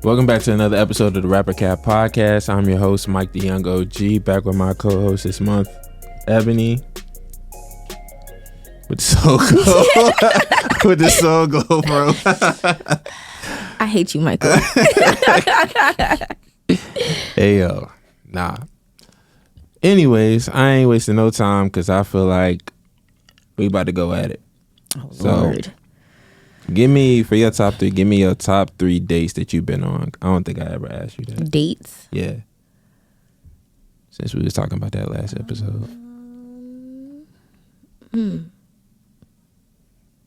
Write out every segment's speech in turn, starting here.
Welcome back to another episode of the Rapper Cap Podcast. I'm your host, Mike the Young OG, back with my co-host this month, Ebony. With the soul glow. With the soul glow, bro. I hate you, Michael. Hey, yo. Nah. Anyways, I ain't wasting no time because I feel like we about to go at it. Oh, Lord. Give me your top three dates that you've been on. I don't think I ever asked you that. Dates? Yeah. Since we was talking about that last episode.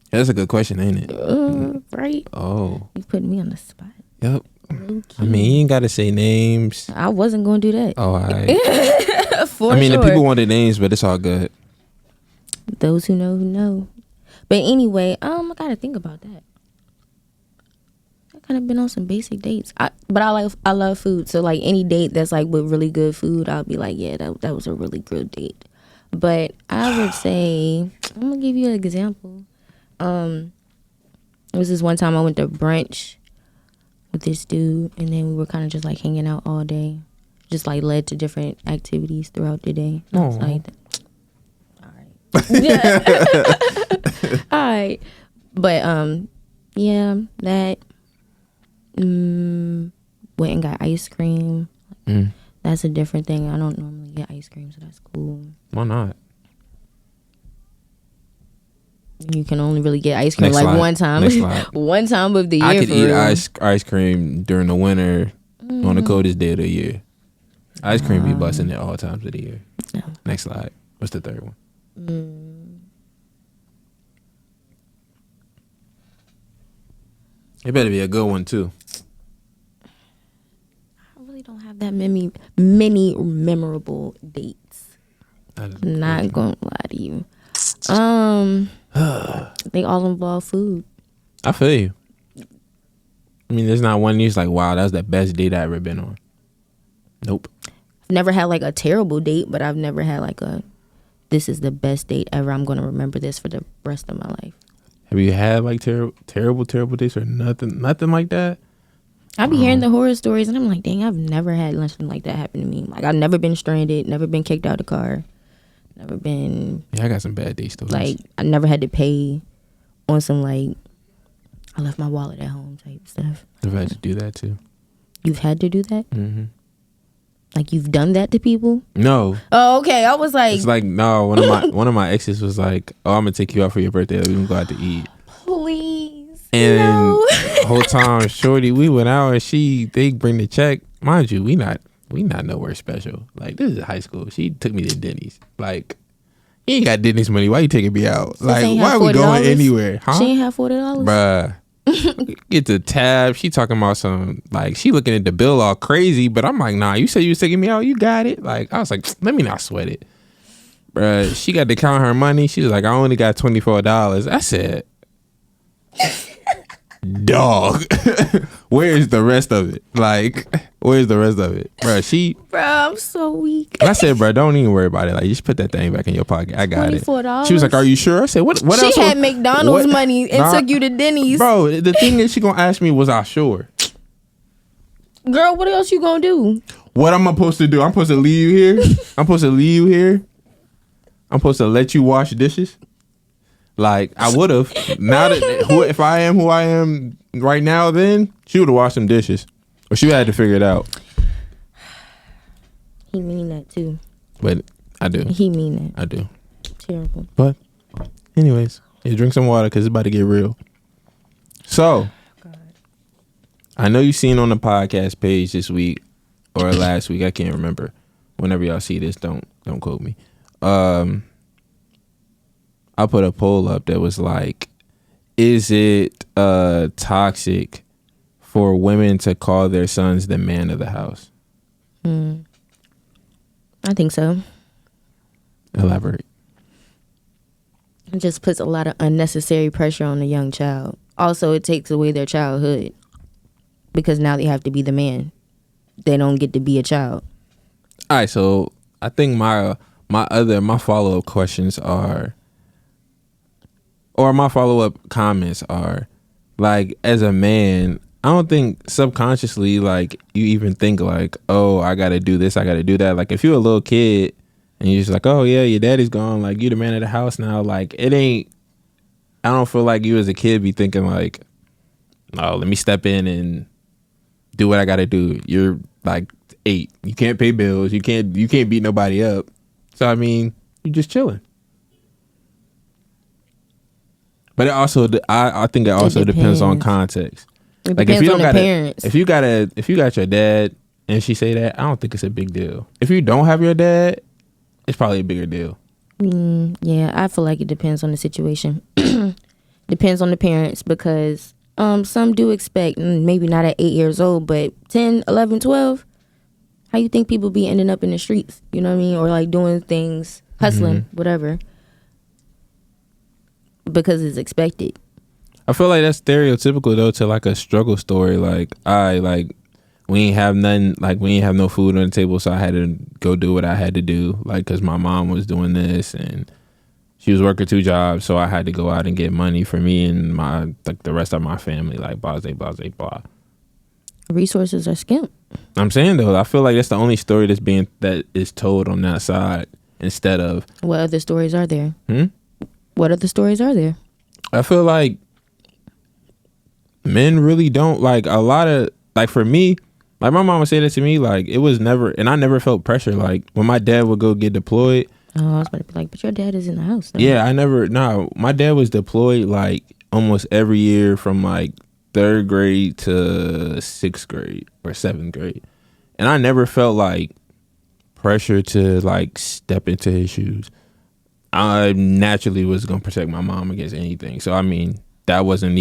That's a good question, ain't it? Right. Oh. You putting me on the spot. Yep. I mean, you ain't got to say names. I wasn't going to do that. Oh, all right. The people want the names, but it's all good. Those who know. But anyway, I gotta think about that. I kind of been on some basic dates. I love food. So like any date that's like with really good food, I'll be like, yeah, that was a really good date. But I would say, I'm gonna give you an example. It was this one time I went to brunch with this dude, and then we were kind of just like hanging out all day, just like led to different activities throughout the day. I was like, all right. But yeah, that went and got ice cream. That's a different thing. I don't normally get ice cream, so that's cool. Why not? You can only really get ice cream one time. One time of the year. I could eat ice cream during the winter on the coldest day of the year. Ice cream be busting at all times of the year. No. Next slide. What's the third one? It better be a good one too. I really don't have that many memorable dates. I'm not gonna lie to you. They all involve food. I feel you. I mean, there's not one that's like, wow, that's the best date I ever been on. Nope. I've never had like a terrible date, but I've never had like this is the best date ever. I'm gonna remember this for the rest of my life. Have you had like terrible dates or nothing like that? I be hearing the horror stories and I'm like, dang, I've never had something like that happen to me. Like I've never been stranded, never been kicked out of the car, never been. Yeah, I got some bad date stories. Like I never had to pay on some like I left my wallet at home type stuff. I've had to do that too. You've had to do that? Mm-hmm. Like you've done that to people? No. Oh, okay. I was like, it's like no. One of my exes was like, "Oh, I'm gonna take you out for your birthday. We can go out to eat." Please. And no. The whole time, shorty, we went out and they bring the check. Mind you, we not nowhere special. Like this is high school. She took me to Denny's. Like you ain't got Denny's money. Why you taking me out? Like why are we going anywhere? Huh? She ain't have $40, bruh. Get the tab. She talking about some like she looking at the bill all crazy, but I'm like, nah. You said you was taking me out. You got it. Like I was like, let me not sweat it, bruh. She got to count her money. She was like, I only got $24. I said, dog, where's the rest of it? Like, where's the rest of it, bruh? Bruh, I'm so weak. I said, bruh, don't even worry about it. Like, you just put that thing back in your pocket. I got $24? It. She was like, are you sure? I said, what else? She had McDonald's money and took you to Denny's. Bro, the thing is, she gonna ask me, was I sure? Girl, what else you gonna do? What I'm supposed to do? I'm supposed to leave you here? I'm supposed to leave you here? I'm supposed to let you wash dishes? Like, I would have. Now that if I am who I am right now, then she would have washed some dishes. Or she had to figure it out. He mean that too. But I do. He mean that. I do. Terrible. But anyways, yeah, drink some water because it's about to get real. So, God. I know you seen on the podcast page this week or last week. I can't remember. Whenever y'all see this, don't quote me. I put a poll up that was like, is it toxic for women to call their sons the man of the house? I think so. Elaborate. It just puts a lot of unnecessary pressure on the young child. Also, it takes away their childhood because now they have to be the man. They don't get to be a child. All right, so I think my follow-up questions are, or my follow-up comments are, like, as a man, I don't think subconsciously like you even think like, oh, I gotta do this, I gotta do that. Like if you're a little kid and you're just like, oh yeah, your daddy's gone, like you the man of the house now. Like it ain't. I don't feel like you as a kid be thinking like, oh, let me step in and do what I gotta do. You're like 8. You can't pay bills. You can't beat nobody up. So I mean, you're just chilling. But it also, I think it also depends on context. It like depends if you on don't the got parents. if you got your dad and she say that, I don't think it's a big deal. If you don't have your dad, it's probably a bigger deal. Yeah, I feel like it depends on the situation. Depends on the parents because some do expect, maybe not at 8 years old, but 10, 11, 12. How you think people be ending up in the streets? You know what I mean? Or like doing things, hustling, whatever. Because it's expected. I feel like that's stereotypical though to like a struggle story. Like we ain't have nothing, like we ain't have no food on the table, so I had to go do what I had to do, like because my mom was doing this and she was working 2 jobs, so I had to go out and get money for me and my like the rest of my family, like blah blah blah blah. Resources are skimp. I'm saying though, I feel like that's the only story that is told on that side instead of what other stories are there? What other stories are there? I feel like men really don't like a lot of like for me. Like my mom would say that to me, like it was never, and I never felt pressure. Like when my dad would go get deployed. Oh, I was about to be like, but your dad is in the house. Though. Yeah, my dad was deployed like almost every year from like 3rd grade to 6th grade or 7th grade. And I never felt like pressure to like step into his shoes. I naturally was going to protect my mom against anything. So, I mean, that wasn't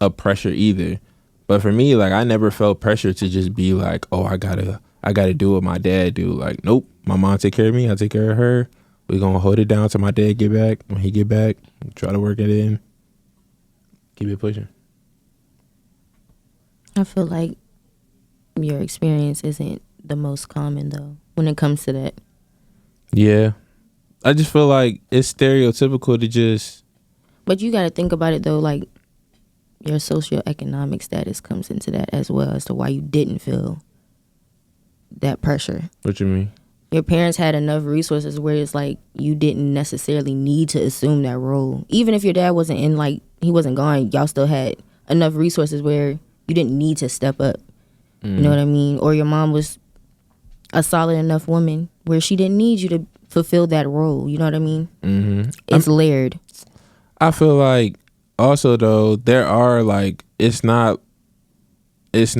a pressure either. But for me, like I never felt pressure to just be like, oh, I gotta do what my dad do. Like, nope, my mom take care of me, I take care of her. We gonna hold it down till my dad get back. When he get back, try to work it in. Keep it pushing. I feel like your experience isn't the most common though when it comes to that. Yeah. I just feel like it's stereotypical to just. But you gotta think about it though, like your socioeconomic status comes into that as well as to why you didn't feel that pressure. What you mean? Your parents had enough resources where it's like you didn't necessarily need to assume that role. Even if your dad wasn't in, like he wasn't gone, y'all still had enough resources where you didn't need to step up. You know what I mean? Or your mom was a solid enough woman where she didn't need you to fulfill that role. You know what I mean? It's layered. I feel like also though there are like it's not as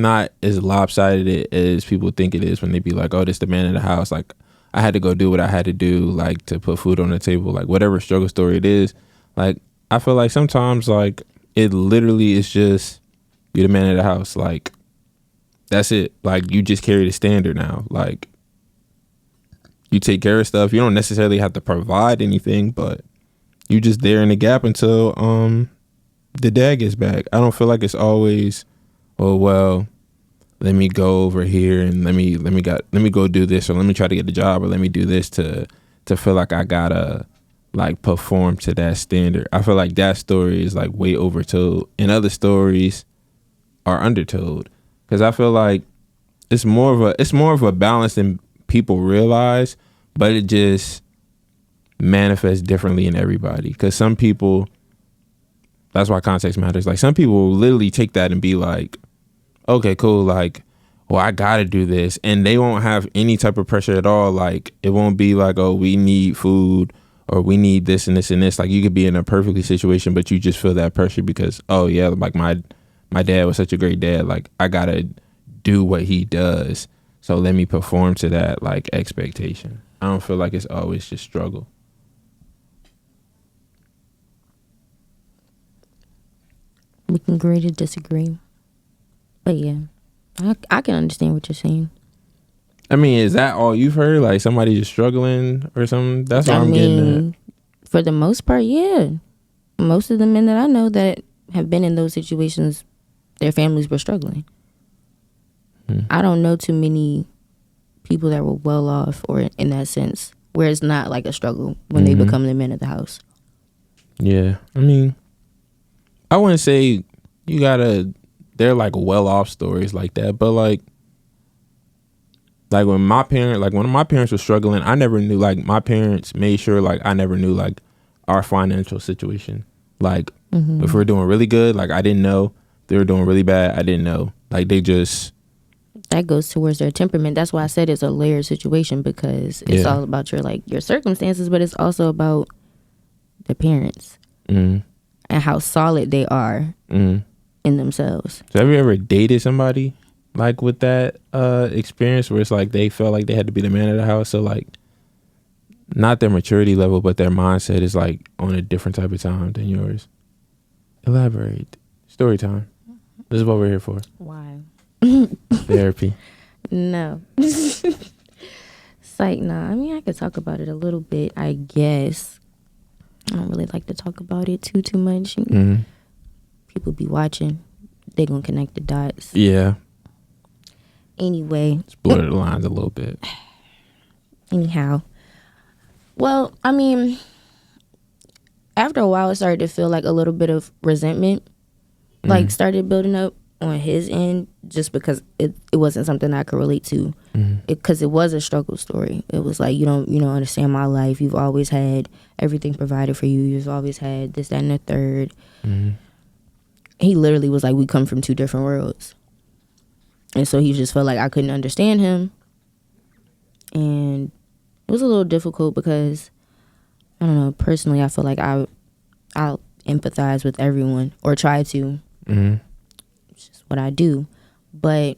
lopsided as people think it is when they be like, oh, this the man in the house. Like I had to go do what I had to do, like to put food on the table, like whatever struggle story it is. Like I feel like sometimes like it literally is just you're the man of the house. Like that's it. Like you just carry the standard now. Like you take care of stuff. You don't necessarily have to provide anything, but you just there in the gap until the dad gets back. I don't feel like it's always, oh well, let me go over here and let me go do this, or let me try to get a job, or let me do this to feel like I gotta like perform to that standard. I feel like that story is like way overtold, and other stories are undertold. Because I feel like it's more of a balance than people realize, but it just manifests differently in everybody. Because some people, that's why context matters. Like some people will literally take that and be like, okay, cool, like, well, I gotta do this, and they won't have any type of pressure at all. Like it won't be like, oh, we need food or we need this and this and this. Like you could be in a perfectly situation, but you just feel that pressure because, oh yeah, like my dad was such a great dad. Like I gotta do what he does, so let me perform to that like expectation. I don't feel like it's always just struggle. We can agree to disagree. But yeah, I can understand what you're saying. I mean, is that all you've heard? Like somebody just struggling or something? That's what I'm getting at. For the most part, yeah. Most of the men that I know that have been in those situations, their families were struggling. I don't know too many people that were well off or in that sense where it's not like a struggle when they become the men of the house. Yeah. I mean, I wouldn't say, they're like well off stories like that, but like when my one of my parents was struggling, I never knew, like my parents made sure like I never knew like our financial situation. Like if we're doing really good, like I didn't know. They were doing really bad, I didn't know. Like they just, that goes towards their temperament. That's why I said it's a layered situation, because it's all about your circumstances, but it's also about the parents and how solid they are in themselves. So have you ever dated somebody like with that experience where it's like they felt like they had to be the man of the house? So like not their maturity level, but their mindset is like on a different type of time than yours. Elaborate. Story time. This is what we're here for. Why? Therapy. No. Psych, nah. I mean, I could talk about it a little bit, I guess. I don't really like to talk about it too much. People be watching. They gonna connect the dots. Yeah. Anyway. Let's blur the lines a little bit. Anyhow. Well, I mean, after a while, it started to feel like a little bit of resentment. Like started building up on his end, just because it wasn't something I could relate to, because it was a struggle story. It was like, you don't understand my life. You've always had everything provided for you. You've always had this, that, and the third. He literally was like, we come from two different worlds, and so he just felt like I couldn't understand him, and it was a little difficult because I don't know. Personally, I feel like I'll empathize with everyone, or try to. It's just what I do. But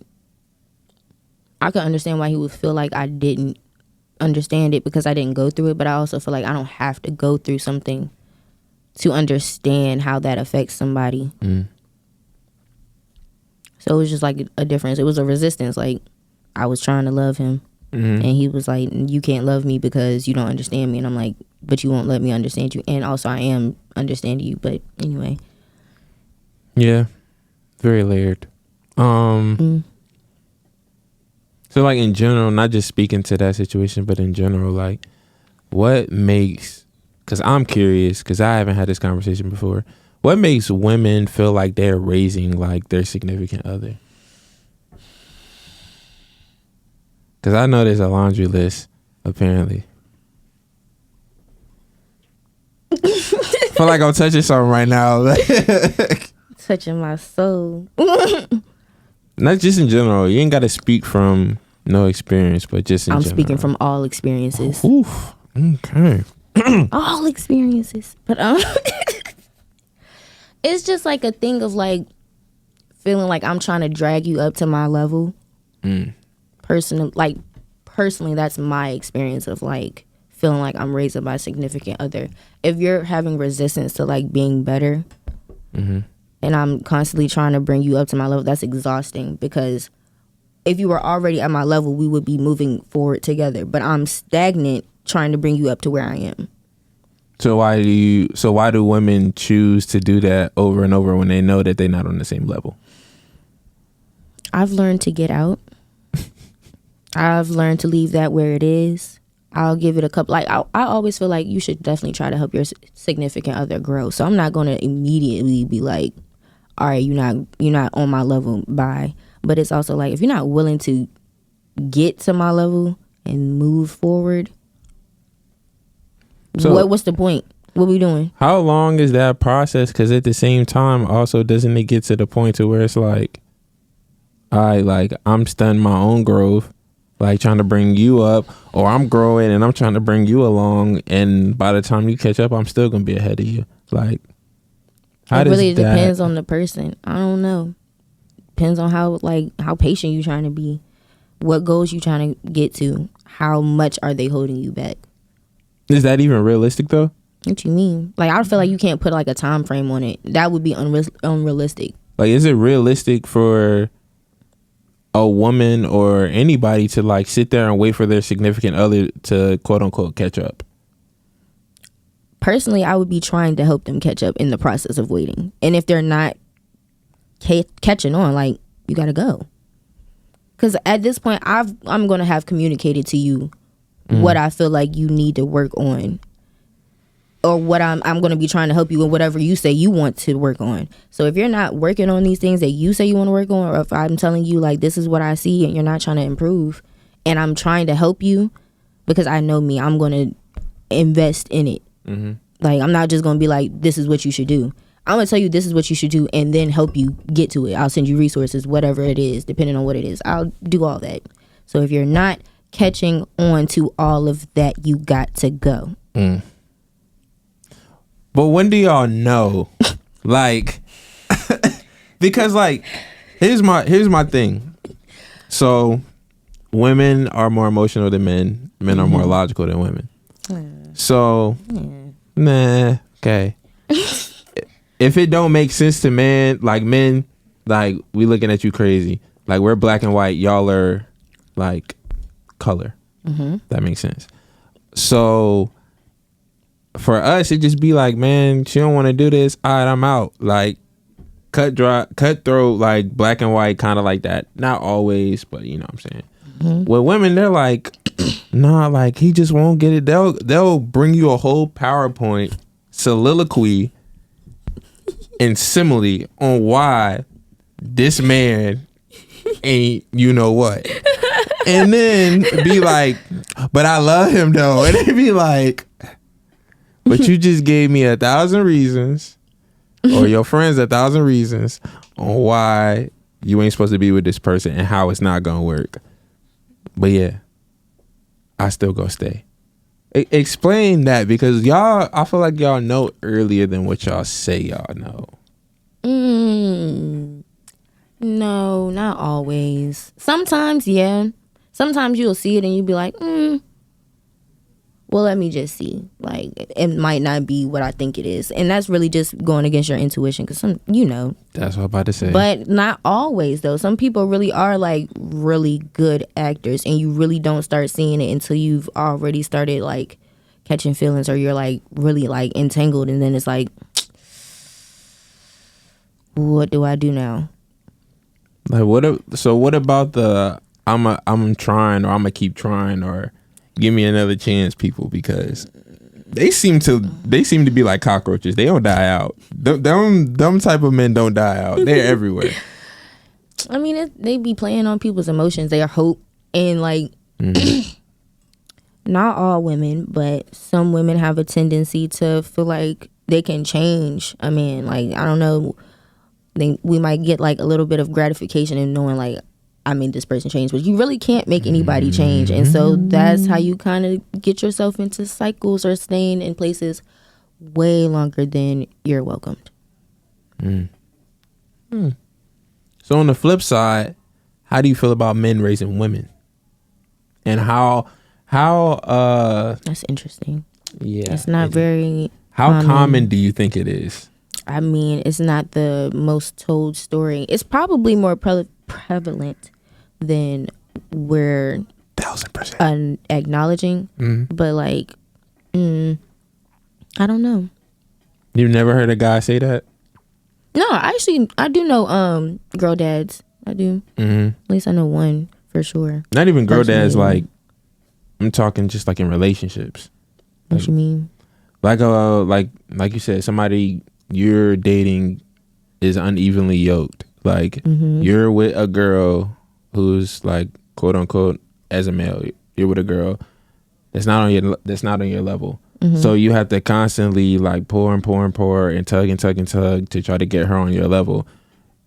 I could understand why he would feel like I didn't understand it, because I didn't go through it. But I also feel like I don't have to go through something to understand how that affects somebody. So it was just like a difference. It was a resistance. Like I was trying to love him, and he was like, you can't love me because you don't understand me. And I'm like, but you won't let me understand you. And also I am understanding you. But anyway. Yeah. Very layered. So like in general, not just speaking to that situation, but in general, like what makes, because I'm curious, because I haven't had this conversation before, what makes women feel like they're raising like their significant other? Because I know there's a laundry list, apparently. I feel like I'm touching something right now. Touching my soul. Not just in general. You ain't got to speak from no experience, but just in general. I'm speaking from all experiences. Oof. Okay. All experiences. But it's just like a thing of like feeling like I'm trying to drag you up to my level. Personally, that's my experience of like feeling like I'm raising my significant other. If you're having resistance to like being better, and I'm constantly trying to bring you up to my level, that's exhausting, because if you were already at my level, we would be moving forward together. But I'm stagnant trying to bring you up to where I am. So why do women choose to do that over and over when they know that they're not on the same level? I've learned to get out. I've learned to leave that where it is. I'll give it a couple. Like I always feel like you should definitely try to help your significant other grow. So I'm not going to immediately be like, all right, you're not on my level, bye. But it's also like, if you're not willing to get to my level and move forward, so what's the point? What we doing? How long is that process? Because at the same time, also, doesn't it get to the point to where it's like, all right, like I'm stunning my own growth, like trying to bring you up, or I'm growing and I'm trying to bring you along, and by the time you catch up, I'm still gonna be ahead of you. Like, it really depends on the person. I don't know. Depends on how patient you trying to be, what goals you trying to get to, how much are they holding you back. Is that even realistic though? What you mean? Like, I feel like you can't put like a time frame on it. That would be unrealistic. Like, is it realistic for a woman or anybody to like sit there and wait for their significant other to quote unquote catch up? Personally, I would be trying to help them catch up in the process of waiting. And if they're not catching on, like, you gotta go. Because at this point, I'm gonna have communicated to you what I feel like you need to work on. or what I'm going to be trying to help you in whatever you say you want to work on. So if you're not working on these things that you say you want to work on, or if I'm telling you like this is what I see and you're not trying to improve, and I'm trying to help you because I know me, I'm going to invest in it. Mm-hmm. Like, I'm not just going to be like, this is what you should do. I'm going to tell you this is what you should do and then help you get to it. I'll send you resources, whatever it is, depending on what it is. I'll do all that. So if you're not catching on to all of that, you got to go. Mm. But when do y'all know? Like, because like, here's my thing. So women are more emotional than men. Men are more logical than women. So, nah, okay. If it don't make sense to men, like we looking at you crazy. Like, we're black and white. Y'all are like color. Mm-hmm. That makes sense. So for us, it just be like, man, she don't want to do this. All right, I'm out. Like, cutthroat, like black and white, kind of like that. Not always, but you know what I'm saying. Mm-hmm. With women, they're like, nah, like he just won't get it. They'll bring you a whole PowerPoint soliloquy and simile on why this man ain't you know what, and then be like, but I love him though, and then be like, but you just gave me 1,000 reasons, or your friends 1,000 reasons on why you ain't supposed to be with this person and how it's not gonna work. But yeah, I still gonna stay. Explain that, because y'all, I feel like y'all know earlier than what y'all say y'all know. No, not always. Sometimes, yeah. Sometimes you'll see it and you'll be like, well, let me just see. Like, it might not be what I think it is. And that's really just going against your intuition, because That's what I'm about to say. But not always, though. Some people really are, like, really good actors, and you really don't start seeing it until you've already started, like, catching feelings, or you're, like, really, like, entangled, and then it's like, what do I do now? Like, what about the I'm trying, or I'm gonna keep trying, or give me another chance people? Because they seem to be like cockroaches. They don't die out. Them type of men don't die out. They're everywhere. I mean, they be playing on people's emotions, their hope, and like, not all women, but some women have a tendency to feel like they can change a man. Like, I don't know, we might get like a little bit of gratification in knowing like, I made this person change, but you really can't make anybody change. And so that's how you kind of get yourself into cycles or staying in places way longer than you're welcomed. So on the flip side, how do you feel about men raising women? And how that's interesting. Yeah. It's not very How common do you think it is? I mean, it's not the most told story. It's probably more prevalent than we're 1,000% acknowledging. But like, I don't know. You've never heard a guy say that? No, actually, I do know girl dads. I do. At least I know one for sure. Not even girl dads. Like, I'm talking just like in relationships. What you mean? Like you said, somebody you're dating is unevenly yoked. Like, you're with a girl who's like, quote unquote, as a male, you're with a girl that's not on your level. So you have to constantly like pour and tug to try to get her on your level.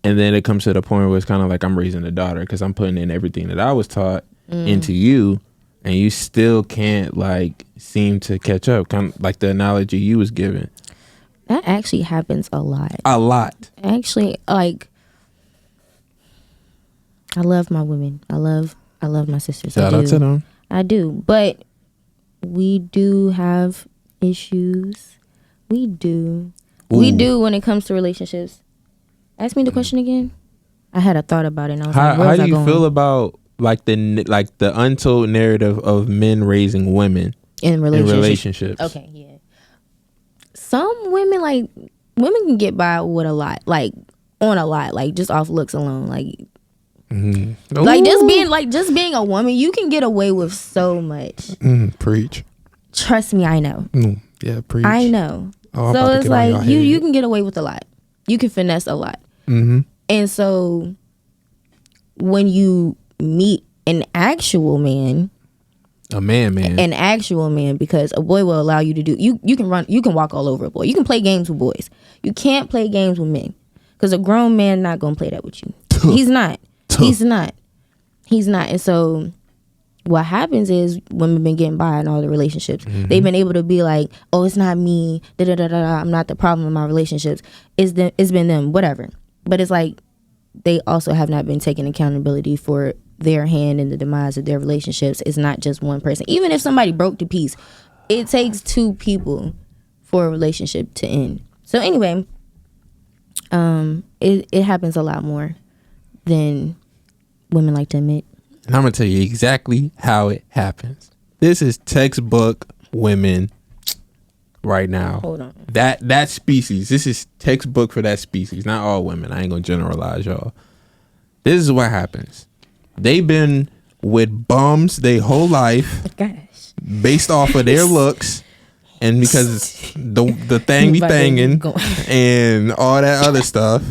And then it comes to the point where it's kind of like, I'm raising a daughter because I'm putting in everything that I was taught into you, and you still can't like seem to catch up. Kind of like the analogy you was given. That actually happens a lot. A lot. Actually, like, I love my women. I love my sisters. Shout out to them. I do. But we do have issues. We do. Ooh. We do when it comes to relationships. Ask me the question again. I had a thought about it, and I was like, how do you feel about like the untold narrative of men raising women in relationships? Okay, yeah. Some women can get by with a lot, like on a lot, like just off looks alone, like like just being a woman, you can get away with so much. Preach. Trust me, I know. Yeah, preach. I know. Oh, so it's like you can get away with a lot. You can finesse a lot. Mm-hmm. And so when you meet an actual man, an actual man, because a boy will allow you to do you can walk all over a boy. You can play games with boys. You can't play games with men, because a grown man not gonna play that with you. He's not. And so what happens is women been getting by in all the relationships. Mm-hmm. They've been able to be like, oh, it's not me, I'm not the problem in my relationships, it's been them, whatever. But it's like they also have not been taking accountability for their hand in the demise of their relationships. It's not just one person. Even if somebody broke to peace, it takes two people for a relationship to end. So anyway, it happens a lot more than women like to admit. And I'm gonna tell you exactly how it happens. This is textbook women right now. Hold on. That species. This is textbook for that species. Not all women. I ain't gonna generalize y'all. This is what happens. They've been with bums their whole life. Gosh. Based off of their looks. And because the thing be thangin' and all that other stuff.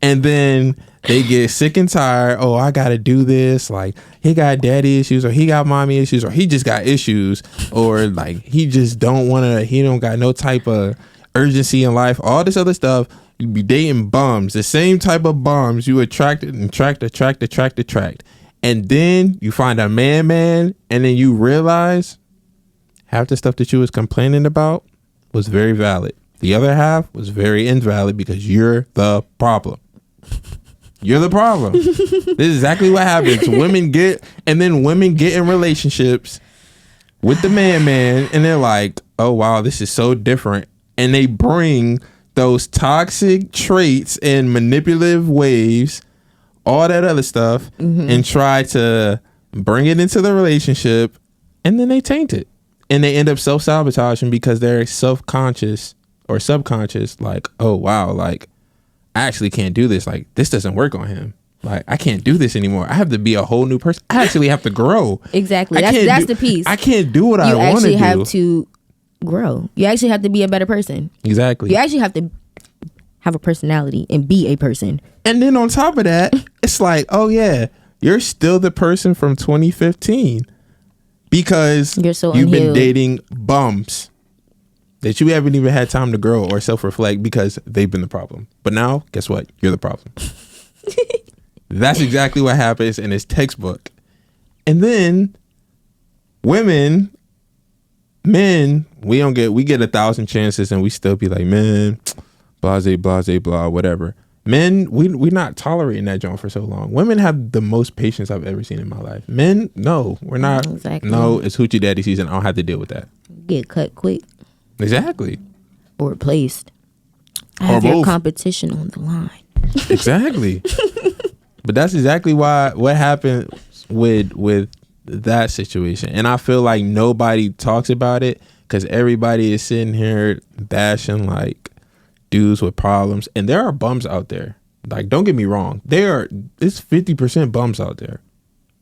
And then they get sick and tired. Oh, I gotta do this. Like, he got daddy issues, or he got mommy issues, or he just got issues, or like he just don't wanna. He don't got no type of urgency in life. All this other stuff. You be dating bums, the same type of bums you attract, and then you find a man, and then you realize half the stuff that you was complaining about was very valid. The other half was very invalid, because you're the problem. You're the problem. This is exactly what happens. Women get in relationships with the man, and they're like, oh wow, this is so different. And they bring those toxic traits and manipulative ways, all that other stuff, and try to bring it into the relationship, and then they taint it. And they end up self-sabotaging because they're self-conscious or subconscious, like, oh wow, like, I actually can't do this. Like, this doesn't work on him. Like, I can't do this anymore. I have to be a whole new person. I actually have to grow. Exactly. That's the piece. I can't do what I want to do. You actually have to grow. You actually have to be a better person. Exactly. You actually have to have a personality and be a person. And then on top of that, it's like, oh yeah, you're still the person from 2015 because you've been dating bums that you haven't even had time to grow or self-reflect, because they've been the problem. But now, guess what? You're the problem. That's exactly what happens, and it's textbook. And then men, we get 1,000 chances, and we still be like, man, blase, blah, whatever. Men, we not tolerating that joint for so long. Women have the most patience I've ever seen in my life. Men, no, we're not. Exactly. No, it's hoochie daddy season. I don't have to deal with that. Get cut quick. Exactly. Or replaced. I have your competition on the line. Exactly. But that's exactly what happened with that situation. And I feel like nobody talks about it, because everybody is sitting here bashing like dudes with problems. And there are bums out there. Like, don't get me wrong. It's 50% bums out there.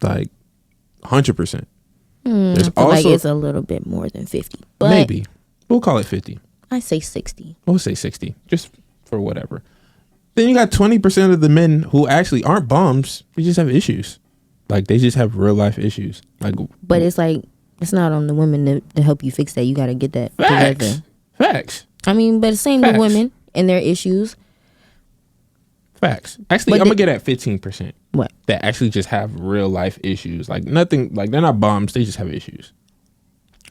Like 100%. I feel like it's a little bit more than 50. But maybe. We'll call it 50. I say 60. We'll say 60, just for whatever. Then you got 20% of the men who actually aren't bums. They just have issues. Like, they just have real life issues. Like, but it's like, it's not on the women to help you fix that. You got to get that together. Facts. I mean, but same with women and their issues. Facts. Actually, I'm going to get at 15%. What? That actually just have real life issues. Like, nothing, like, they're not bums. They just have issues.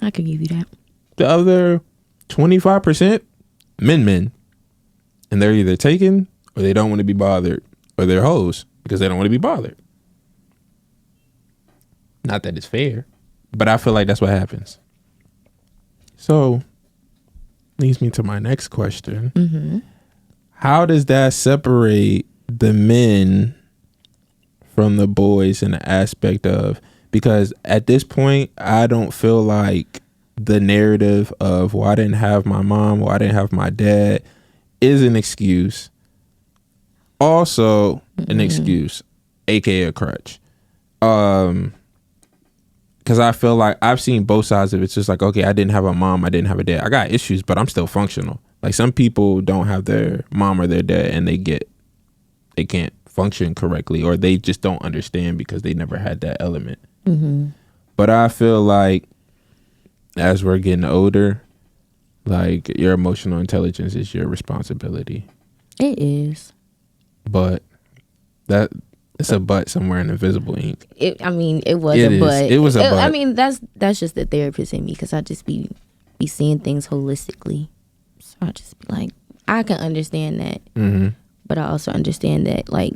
I could give you that. The other 25%, men. And they're either taken, or they don't want to be bothered, or they're hoes because they don't want to be bothered. Not that it's fair, but I feel like that's what happens. So, leads me to my next question. Mm-hmm. How does that separate the men from the boys in the aspect of, because at this point, I don't feel like the narrative of, well, I didn't have my mom, well, I didn't have my dad, is an excuse. Also an excuse, aka a crutch. Because because I feel like I've seen both sides of it. It's just like, okay, I didn't have a mom, I didn't have a dad. I got issues, but I'm still functional. Like some people don't have their mom or their dad and they can't function correctly, or they just don't understand because they never had that element. Mm-hmm. But I feel like as we're getting older, like your emotional intelligence is your responsibility. It is. But that it's a but somewhere in invisible ink. It was a but. It was a but. I mean, that's just the therapist in me, because I just be seeing things holistically. So I just be like, I can understand that. Mm-hmm. But I also understand that, like,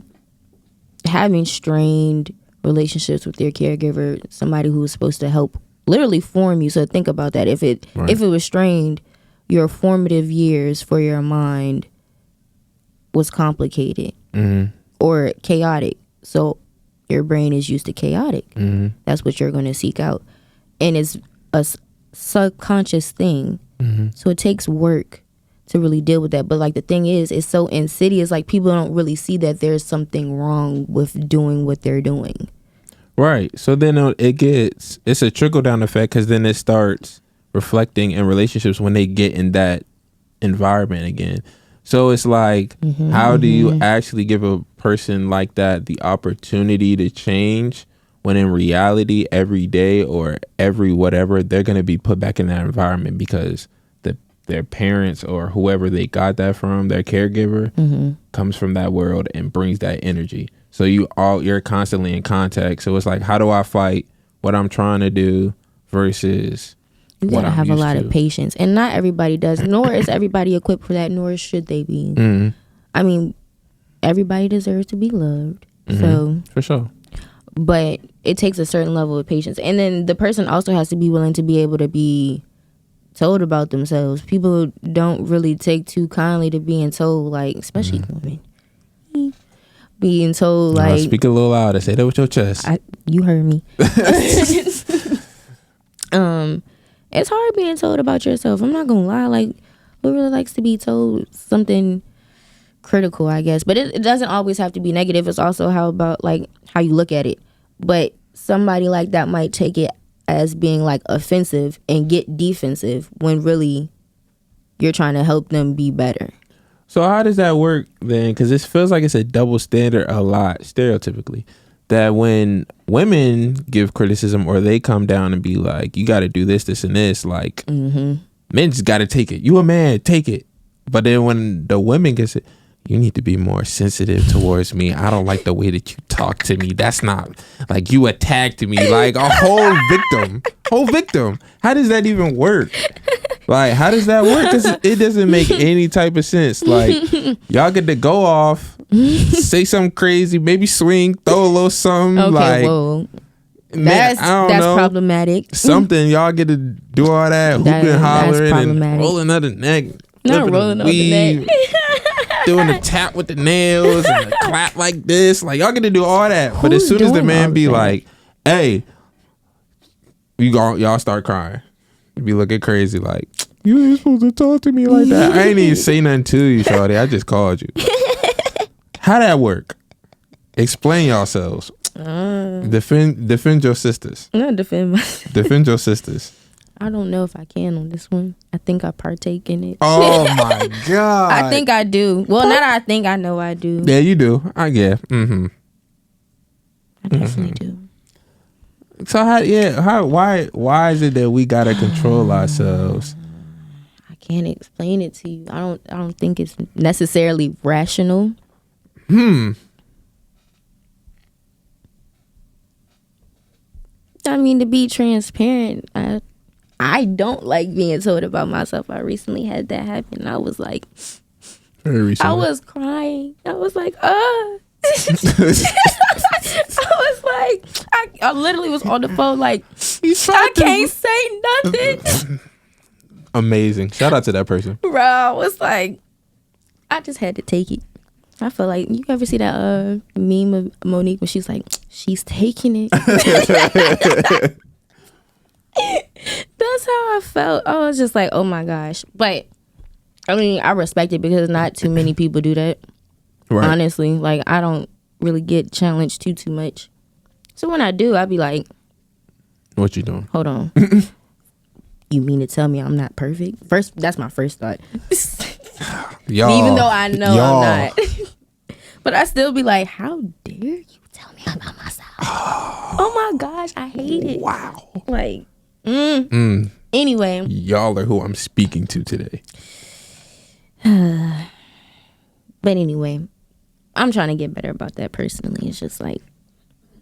having strained relationships with your caregiver, somebody who was supposed to help literally form you. So think about that. If it was strained, your formative years for your mind was complicated or chaotic. So your brain is used to chaotic. Mm-hmm. That's what you're going to seek out. And it's a subconscious thing. Mm-hmm. So it takes work to really deal with that. But like the thing is, it's so insidious. Like people don't really see that there's something wrong with doing what they're doing. Right. So then it's a trickle down effect, because then it starts reflecting in relationships when they get in that environment again. So it's like, how do you actually give a person like that the opportunity to change when in reality every day or every whatever, they're going to be put back in that environment because their parents or whoever they got that from, their caregiver, comes from that world and brings that energy. So you're constantly in contact. So it's like, how do I fight what I'm trying to do versus you gotta have a lot of patience, and not everybody does. Nor is everybody equipped for that. Nor should they be. Mm-hmm. I mean, everybody deserves to be loved. So for sure. But it takes a certain level of patience, and then the person also has to be willing to be able to be told about themselves. People don't really take too kindly to being told, like, especially women, being told, like, speak a little louder. Say that with your chest. You heard me. It's hard being told about yourself. I'm not gonna lie. Like, who really likes to be told something critical, I guess. But it doesn't always have to be negative. It's also how you look at it. But somebody like that might take it as being like offensive and get defensive when really you're trying to help them be better. So how does that work then? Because it feels like it's a double standard a lot, stereotypically, that when women give criticism or they come down and be like, you got to do this, this, and this, like, men just got to take it. You a man, take it. But then when the women get it, you need to be more sensitive towards me. I don't like the way that you talk to me. That's not, like, you attacked me. Like, a whole victim. How does that even work? Like, how does that work? 'Cause it doesn't make any type of sense. Like, y'all get to go off, say something crazy, maybe swing, throw a little something. Okay, like, whoa. Man, that's problematic. Something y'all get to do all that hooping and hollering and rolling up the neck. Not rolling up the neck. Doing the tap with the nails and the clap like this. Like, y'all get to do all that. But as soon as the man be like, hey, y'all start crying. You be looking crazy like, you ain't supposed to talk to me like that. I ain't even say nothing to you, shawty. I just called you. How that work? Explain yourselves. Defend your sisters. Not defend myself. Defend your sisters. I don't know if I can on this one. I think I partake in it. Oh my God. I think I do. Well, not I think, I know I do. Yeah, you do. I definitely do. So why is it that we gotta control ourselves? I can't explain it to you. I don't think it's necessarily rational. I mean, to be transparent, I don't like being told about myself. I recently had that happen. I was like, very recently. I was crying. I was like, I was like, I literally was on the phone like, I can't say nothing. Amazing. Shout out to that person. Bro, I was like, I just had to take it. I feel like, you ever see that meme of Monique when she's like, she's taking it. That's how I felt. I was just like, oh my gosh. But I mean, I respect it because not too many people do that. Right. Honestly, like, I don't really get challenged too much. So when I do, I be like, What you doing? Hold on. You mean to tell me I'm not perfect? First, that's my first thought. Y'all, even though I know y'all. I'm not. But I still be like, how dare you tell me about myself? Oh my gosh, I hate it. Wow. Like, anyway. Y'all are who I'm speaking to today. But anyway, I'm trying to get better about that personally. It's just like,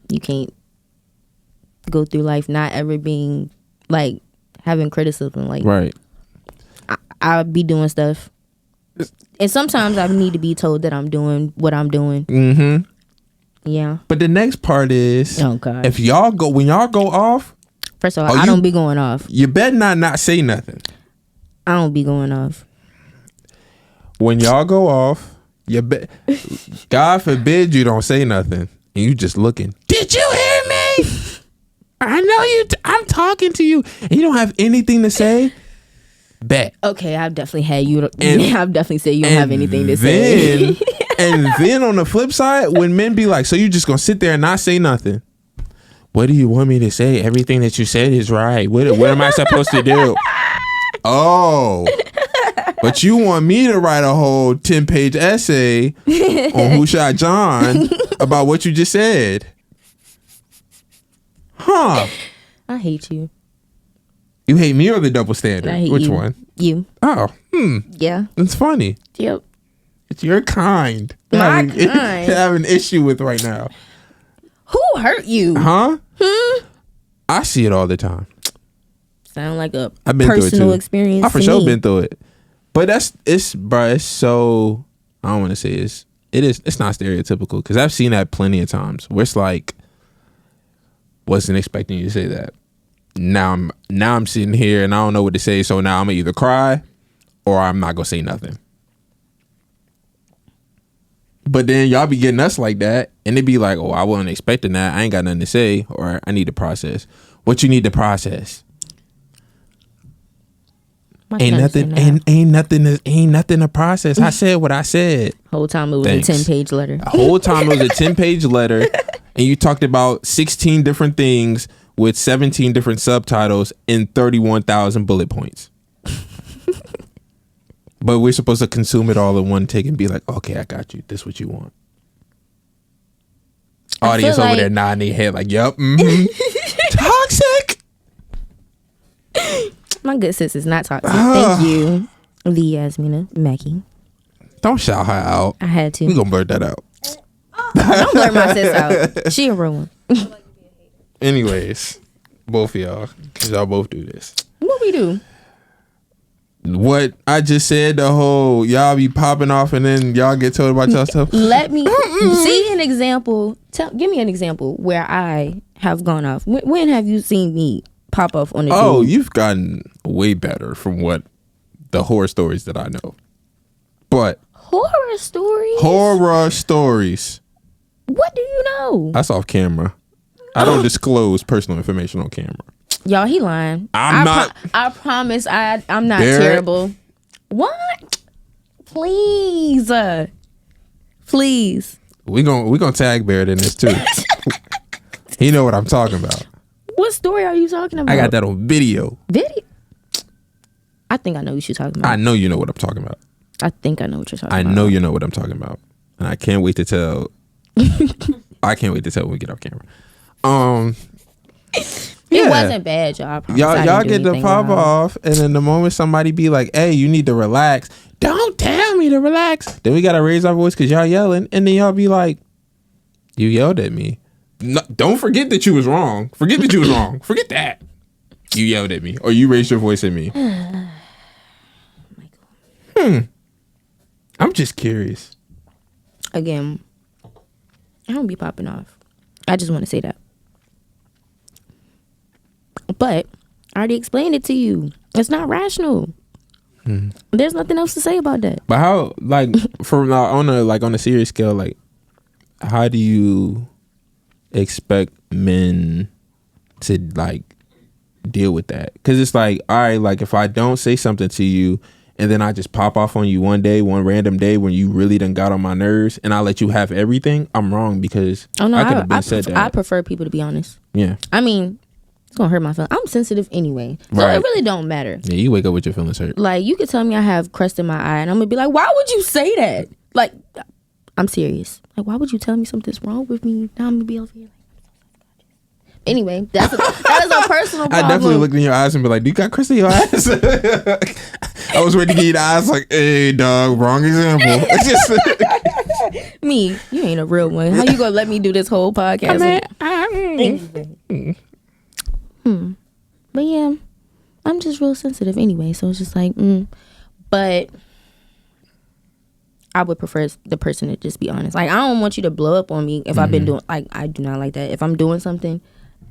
you can't go through life not ever being like having criticism. Like, Right. I'll be doing stuff. And sometimes I need to be told that I'm doing what I'm doing. Mm-hmm. Yeah. But the next part is, Oh God. when y'all go off, First of all, I don't be going off. you better not say nothing. I don't be going off. When y'all go off, God forbid you don't say nothing, and you just looking. Did you hear me? I know you. I'm talking to you, and you don't have anything to say. Bet. Okay, I've definitely had you. I've definitely said you don't have anything to say. And then on the flip side, when men be like, so you just gonna sit there and not say nothing? What do you want me to say? Everything that you said is right. What am I supposed to do? Oh, but you want me to write a whole 10-page essay on Who Shot John about what you just said? Huh? I hate you. You hate me or the double standard? I hate Which you. one? You. Oh, Yeah. it's funny. Yep. It's your kind. My kind. Have an issue with right now. Who hurt you? Huh? I see it all the time. Sound like a I've been through it personal too. experience. I for to sure me. been through it. But it's so, I don't want to say it's not stereotypical, because I've seen that plenty of times where it's like, wasn't expecting you to say that. Now I'm sitting here and I don't know what to say, so now I'm gonna either cry or I'm not gonna say nothing. But then y'all be getting us like that, and they be like, oh, I wasn't expecting that. I ain't got nothing to say, or I need to process. What you need to process? Ain't nothing to process. I said what I said. Whole time it was Thanks. a 10-page letter. The whole time it was a 10-page letter, and you talked about 16 different things with 17 different subtitles and 31,000 bullet points. But we're supposed to consume it all in one take and be like, okay, I got you. This is what you want. Audience over there nodding their head like, yep, toxic. My good sis is not toxic. Thank you, the Yasmina Mackie. Don't shout her out. I had to. We gonna blurt that out. Don't blurt my sis out. She a real one. Anyways, both of y'all, because y'all both do this. What we do? What I just said, the whole y'all be popping off and then y'all get told about y'all stuff. Let me see an example. Give me an example where I have gone off. When have you seen me pop off on a dude? You've gotten way better from what the horror stories that I know. But horror stories? Horror stories. What do you know? That's off camera. I don't disclose personal information on camera. Y'all, he lying. I'm not. I promise I'm not Barrett. terrible. What? Please. Please. We gonna tag Barrett in this too. He know what I'm talking about. What story are you talking about? I got that on video. Video? I think I know what you're talking about. I know you know what I'm talking about. I think I know what you're talking I about. know you know what I'm talking about. And I can't wait to tell. I can't wait to tell when we get off camera. It wasn't bad, y'all. I promise. Y'all get the anything pop wrong. off, and then the moment somebody be like, hey, you need to relax, don't tell me to relax, then we gotta raise our voice because y'all yelling, and then y'all be like, you yelled at me. No, don't forget that you was wrong. Forget that you was wrong. Forget that. You yelled at me, or you raised your voice at me. I'm just curious. Again, I don't be popping off. I just want to say that. But I already explained it to you. It's not rational. There's nothing else to say about that. But how, like, from on a serious scale, like, how do you expect men to like deal with that? Because it's like, all right, like if I don't say something to you and then I just pop off on you one random day when you really done got on my nerves and I let you have everything, I'm wrong because I could have been said that. I prefer people to be honest. Yeah. I mean, it's gonna hurt my feelings. I'm sensitive anyway, so it really don't matter. Yeah, you wake up with your feelings hurt. Like, you could tell me I have crust in my eye, and I'm gonna be like, why would you say that? Like, I'm serious. Like, why would you tell me something's wrong with me? Now I'm gonna be over here like, I'm so self-conscious. Anyway, that is a personal problem. I definitely looked in your eyes and be like, do you got crust in your eyes? I was ready to get you the eyes like, hey, dog, wrong example. Me, you ain't a real one. How you gonna let me do this whole podcast? But yeah, I'm just real sensitive anyway, so it's just like, but I would prefer the person to just be honest. Like, I don't want you to blow up on me if I've been doing, like, I do not like that. If I'm doing something,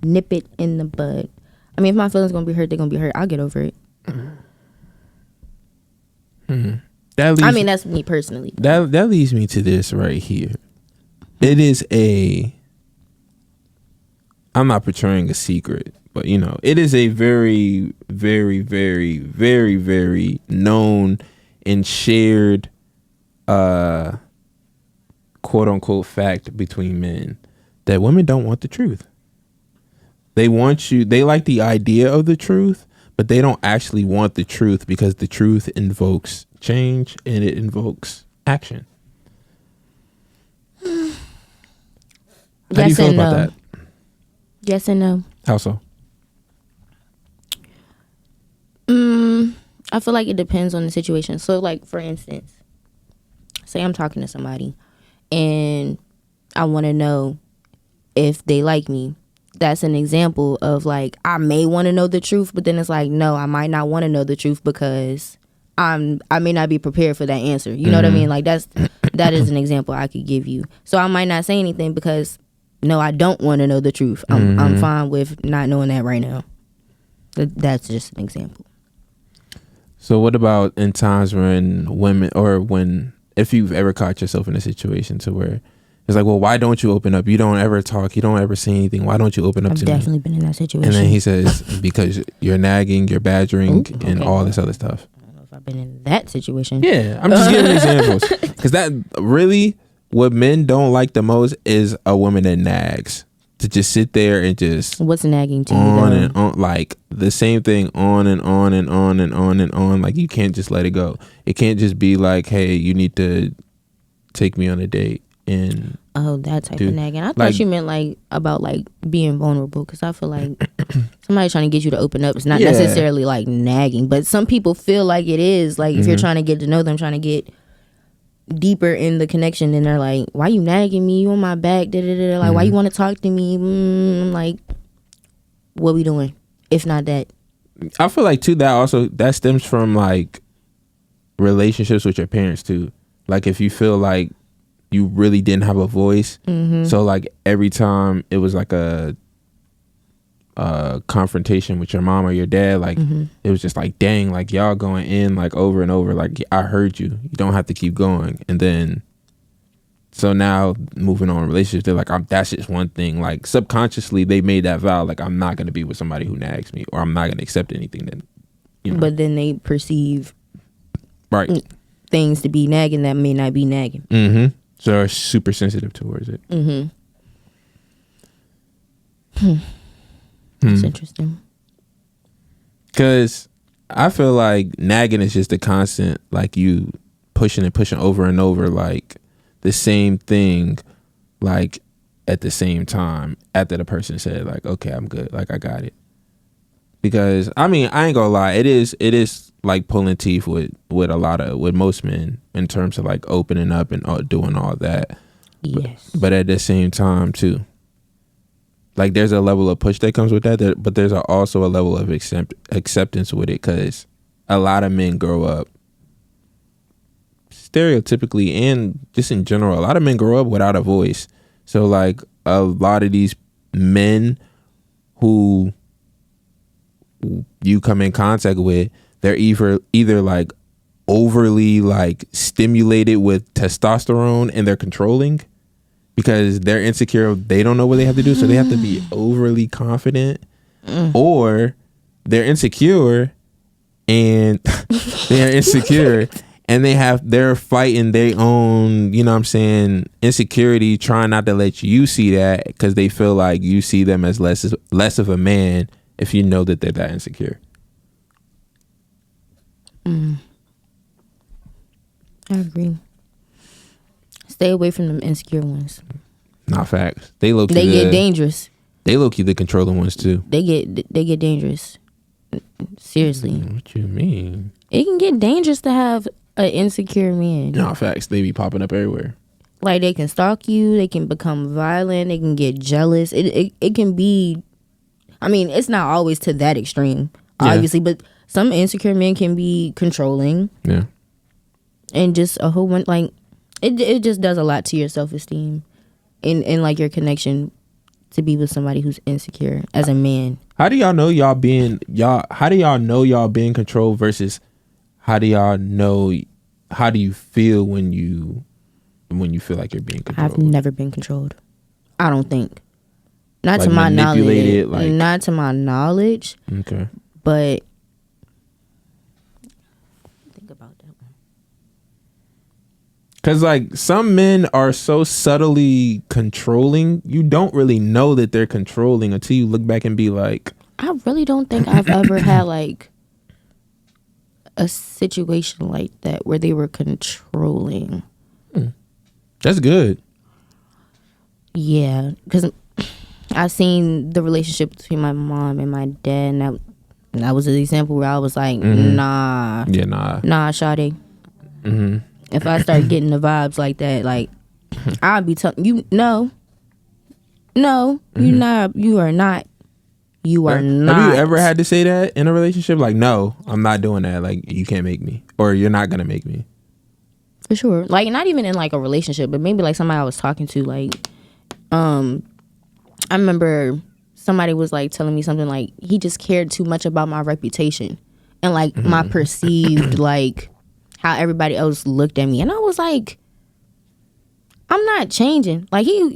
nip it in the bud. I mean, if my feelings gonna be hurt, they're gonna be hurt. I'll get over it. That's me personally. That leads me to this right here. It is I'm not portraying a secret, but it is a very, very, very, very, very known and shared quote unquote fact between men that women don't want the truth. They like the idea of the truth, but they don't actually want the truth because the truth invokes change and it invokes action. How do you feel about that? Yes and no. How so? I feel like it depends on the situation. So, like, for instance, say I'm talking to somebody and I want to know if they like me. That's an example of, like, I may want to know the truth, but then it's like, no, I might not want to know the truth because I may not be prepared for that answer. You know what I mean? Like, that is an example I could give you. So I might not say anything because, no, I don't want to know the truth. I'm fine with not knowing that right now. That's just an example. So what about in times when women, or if you've ever caught yourself in a situation to where it's like, well, why don't you open up? You don't ever talk. You don't ever say anything. Why don't you open up to me? I've definitely been in that situation. And then he says, because you're nagging, you're badgering, and all this other stuff. I don't know if I've been in that situation. Yeah, I'm just giving examples. Because that really, what men don't like the most is a woman that nags. To just sit there and just... What's nagging to you? On and on. Like, the same thing on and on and on and on and on. Like, you can't just let it go. It can't just be like, hey, you need to take me on a date. And that type of nagging. I thought you meant like about like being vulnerable, because I feel like somebody trying to get you to open up is not necessarily like nagging, but some people feel like it is. Like if you're trying to get to know them, trying to get deeper in the connection, and they're like, "Why you nagging me? You on my back? Like, why you want to talk to me?" Like, what we doing? If not that, I feel like too that stems from like relationships with your parents too. Like if you feel like you really didn't have a voice. So like every time it was like a confrontation with your mom or your dad, like it was just like, dang, like y'all going in like over and over, like I heard you. You don't have to keep going. And then so now moving on in relationships, they're like, that's just one thing. Like subconsciously they made that vow, like I'm not gonna be with somebody who nags me, or I'm not gonna accept anything that But then they perceive things to be nagging that may not be nagging. So they're super sensitive towards it. That's interesting. Because I feel like nagging is just a constant, like you pushing and pushing over and over, like the same thing, like at the same time after the person said like, okay, I'm good, like I got it. Because I mean, I ain't gonna lie, it is like pulling teeth with most men in terms of like opening up and doing all that. Yes. But at the same time too, like there's a level of push that comes with that, but there's also a level of acceptance with it, because a lot of men grow up stereotypically, and just in general, a lot of men grow up without a voice. So like a lot of these men who you come in contact with, they're either like overly like stimulated with testosterone and they're controlling because they're insecure. They don't know what they have to do, so they have to be overly confident, or they're insecure and they're fighting their own, you know what I'm saying, insecurity, trying not to let you see that because they feel like you see them as less of a man if you know that they're that insecure? I agree. Stay away from them insecure ones. Not facts. They get dangerous. They low-key the controlling ones too. They get dangerous. Seriously. What you mean? It can get dangerous to have an insecure man. Not facts. They be popping up everywhere. Like, they can stalk you. They can become violent. They can get jealous. It can be. I mean, it's not always to that extreme, obviously, but some insecure men can be controlling. Yeah. And just a whole one, like, it just does a lot to your self-esteem and like your connection to be with somebody who's insecure as a man. How do y'all know y'all being controlled versus how do you feel when you feel like you're being controlled? I've never been controlled. I don't think. Not like to my knowledge. Like, not to my knowledge. Okay. But think about that one. Cause like some men are so subtly controlling, you don't really know that they're controlling until you look back and be like, I really don't think I've ever had like a situation like that where they were controlling. That's good. Yeah, because I seen the relationship between my mom and my dad, and that was an example where I was like, nah, shawty. Mm-hmm. If I start getting the vibes like that, like, I'll be telling you, no, you are not. You are not. Have you ever had to say that in a relationship? Like, no, I'm not doing that. Like, you can't make me, or you're not gonna make me. For sure. Like, not even in like a relationship, but maybe like somebody I was talking to. Like, I remember somebody was like telling me something like he just cared too much about my reputation and like my perceived like how everybody else looked at me, and I was like, I'm not changing. Like he.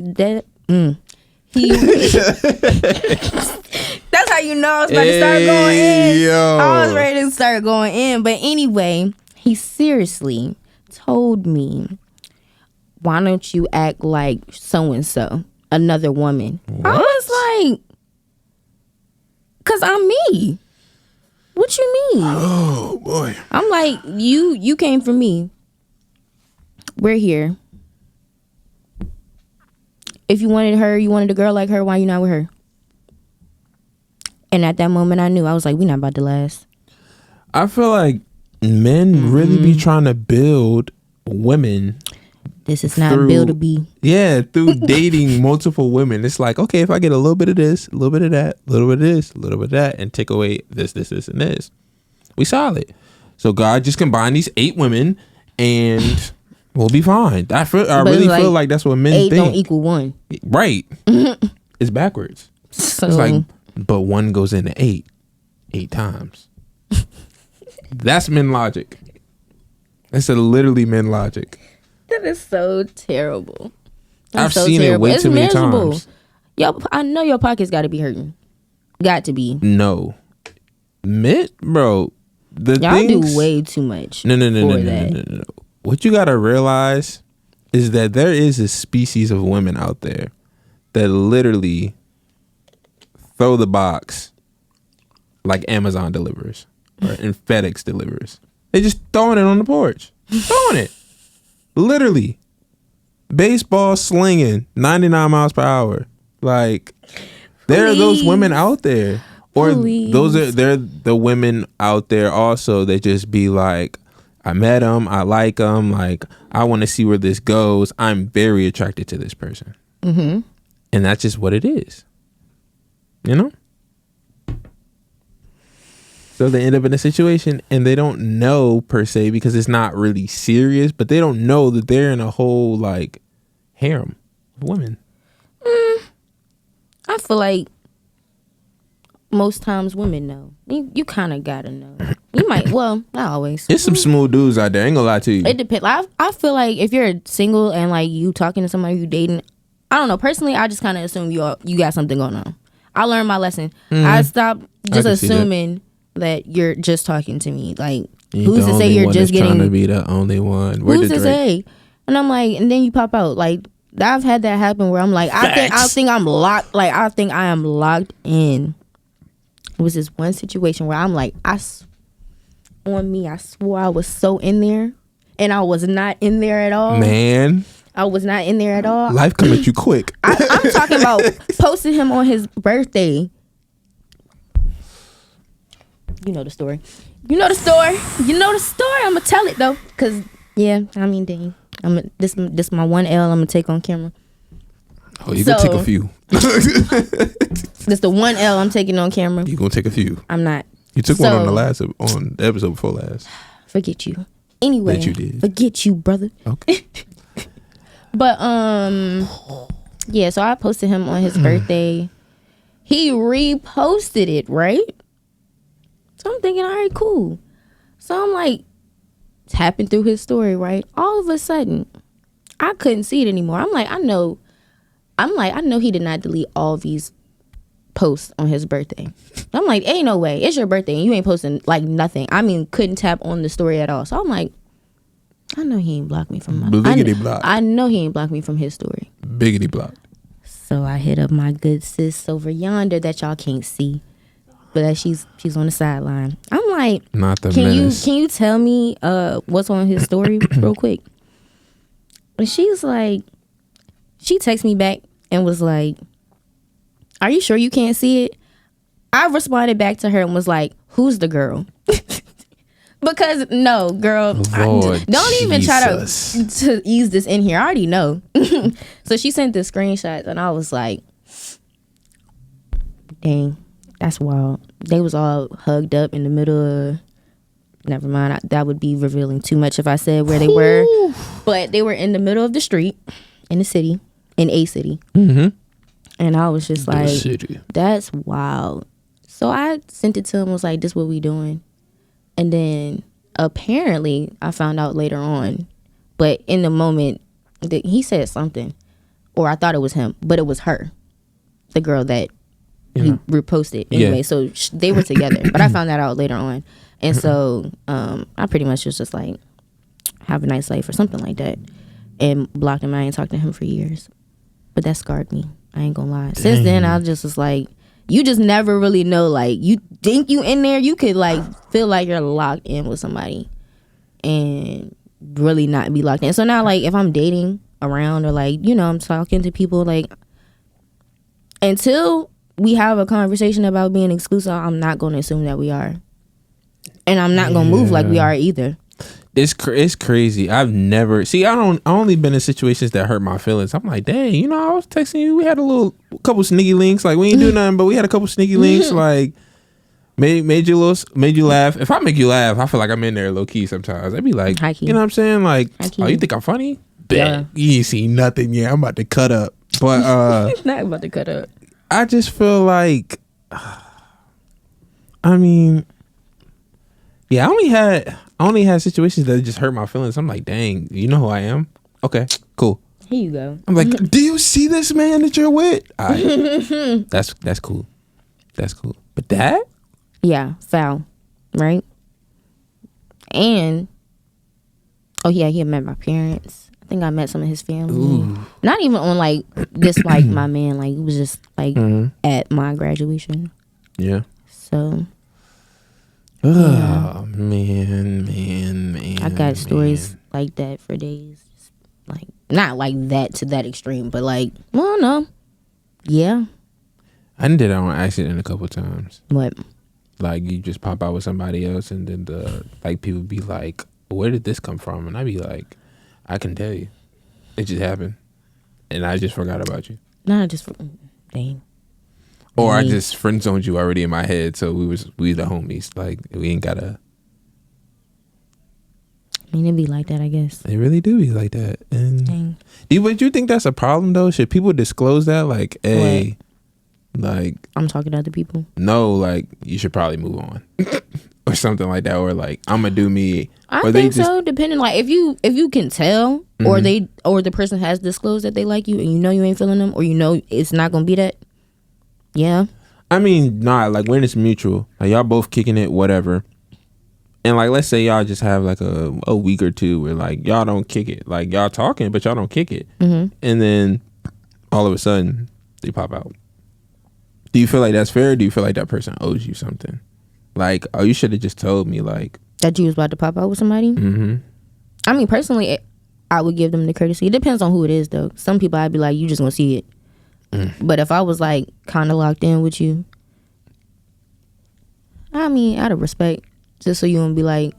That's how you know I was about to start going in. Yo. I was ready to start going in. But anyway, he seriously told me, why don't you act like so-and-so, another woman? What? I was like, because I'm me. What you mean? Oh, boy. I'm like, you came for me. We're here. If you wanted a girl like her, why you not with her? And at that moment, I knew. I was like, we not about to last. I feel like men really be trying to build women. This is not build to be. Yeah, through dating multiple women. It's like, okay, if I get a little bit of this, a little bit of that, a little bit of this, a little bit of that, and take away this, and this, we solid. So God just combined these 8 women, and we'll be fine. I really feel like that's what men 8 think. Don't equal 1. Right. It's backwards. So, it's like, but 1 goes into 8 times. That's men logic. That's literally men logic. that is so terrible. I've seen it way too many times. Yo, I know your pockets got to be hurting. Got to be. No. Men, bro. Y'all do way too much. No. What you gotta realize is that there is a species of women out there that literally throw the box like Amazon delivers and FedEx delivers. They just throwing it on the porch. Throwing it. Literally. Baseball slinging 99 miles per hour. Like, there are those women out there. Or they're the women out there also that just be like, I met him, I like him, like, I want to see where this goes. I'm very attracted to this person. Mm-hmm. And that's just what it is. You know? So they end up in a situation and they don't know per se because it's not really serious, but they don't know that they're in a whole like harem of women. I feel like most times women know. You kind of gotta know. You might, well, not always. There's some smooth dudes out there. I ain't gonna lie to you. It depends. I feel like if you're single and like you talking to somebody you dating, I don't know. Personally, I just kind of assume you got something going on. I learned my lesson. I stopped just assuming that you're just talking to me. Like, who's to say you're just getting trying to be the only one? Who's to say? And I'm like, and then you pop out. Like, I've had that happen where I'm like, I think I'm locked. Like, I think I am locked in. It was this one situation where I'm like, I swore I was so in there, and I was not in there at all. Man, I was not in there at all. life come at you quick. I'm talking about posting him on his birthday. You know the story. I'm gonna tell it though, cause yeah, I mean, dang, this my one L I'm gonna take on camera. Oh, you gonna take a few. This the one L I'm taking on camera. You gonna take a few. I'm not. You took one on the episode before last. Forget you. Anyway, Bet you did. Forget you, brother. Okay. But yeah. So I posted him on his birthday. He reposted it, right? So I'm thinking, all right, cool. So I'm like tapping through his story, right? All of a sudden, I couldn't see it anymore. I'm like, I know he did not delete all these posts on his birthday. I'm like, ain't no way. It's your birthday and you ain't posting like nothing. I mean, couldn't tap on the story at all. So I'm like, I know he ain't blocked me from my I know he ain't blocked me from his story. Biggity blocked. So I hit up my good sis over yonder that y'all can't see, but she's on the sideline. I'm like, not the can menace. you tell me what's on his story real quick? And she's like, she texted me back and was like, are you sure you can't see it? I responded back to her and was like, who's the girl? Because no, girl, don't even try to ease this in here. I already know. So she sent the screenshots and I was like, dang, that's wild. They was all hugged up in the middle of, never mind, that would be revealing too much if I said where they were. But they were in the middle of the street in the city, in a city. Mm-hmm. And I was just like, that's wild. So I sent it to him, was like, this what we doing? And then apparently I found out later on, but in the moment that he said something, or I thought it was him, but it was her, the girl that he reposted anyway. Yeah. So they were together, but I found that out later on. And so I pretty much was just like, have a nice life or something like that, and blocked him. I ain't talked to him for years, but that scarred me. I ain't gonna lie. Dang. Since then, I just was like, you just never really know. Like, you think you in there, you could like feel like you're locked in with somebody and really not be locked in. So now, like, if I'm dating around or like, you know, I'm talking to people, like, until we have a conversation about being exclusive, I'm not going to assume that we are. And I'm not going to move like we are either. It's crazy. I've never I only been in situations that hurt my feelings. I'm like, dang, you know, I was texting you. We had a couple sneaky links. Like, we ain't do nothing, but we had a couple sneaky links. Like, made you laugh. If I make you laugh, I feel like I'm in there low key sometimes. I'd be like, you know what I'm saying? Like, oh, you think I'm funny? Bet. Yeah. You ain't seen nothing yet. I'm about to cut up. But not about to cut up. I just feel like, I mean, yeah, I only had situations that just hurt my feelings. I'm like, dang, you know who I am? Okay, cool. Here you go. I'm like, do you see this man that you're with? All right. That's cool. That's cool. But that? Yeah, foul. Right? And, oh yeah, he had met my parents. I think I met some of his family. Ooh. Not even on like dislike my man. Like, it was just like at my graduation. Yeah. So. Oh, man. I got stories like that for days. Like, not like that to that extreme, but like, well, no. Yeah. I did it on accident a couple times. What? Like, you just pop out with somebody else and then people be like, where did this come from? And I'd be like, I can tell you. It just happened. And I just forgot about you. Nah, dang. Or I just friend zoned you already in my head, so we the homies. Like, we ain't gotta. I mean, it be like that, I guess. It really do be like that. And dang. Would you think that's a problem though? Should people disclose that? Like, like I'm talking to other people. No, like, you should probably move on. Or something like that, or like, I'm gonna do me. I think so, depending, like, if you can tell, or the person has disclosed that they like you, and you know you ain't feeling them, or you know it's not gonna be that. Yeah. I mean, like, when it's mutual, like, y'all both kicking it, whatever, and like, let's say y'all just have like a week or two where like y'all don't kick it, like y'all talking, but y'all don't kick it, and then all of a sudden they pop out. Do you feel like that's fair? Or do you feel like that person owes you something? Like, oh, you should have just told me, like, that you was about to pop out with somebody. Mm-hmm. I mean, personally, I would give them the courtesy. It depends on who it is, though. Some people I'd be like, you just gonna see it. But if I was like kind of locked in with you, I mean, out of respect, just so you won't be like,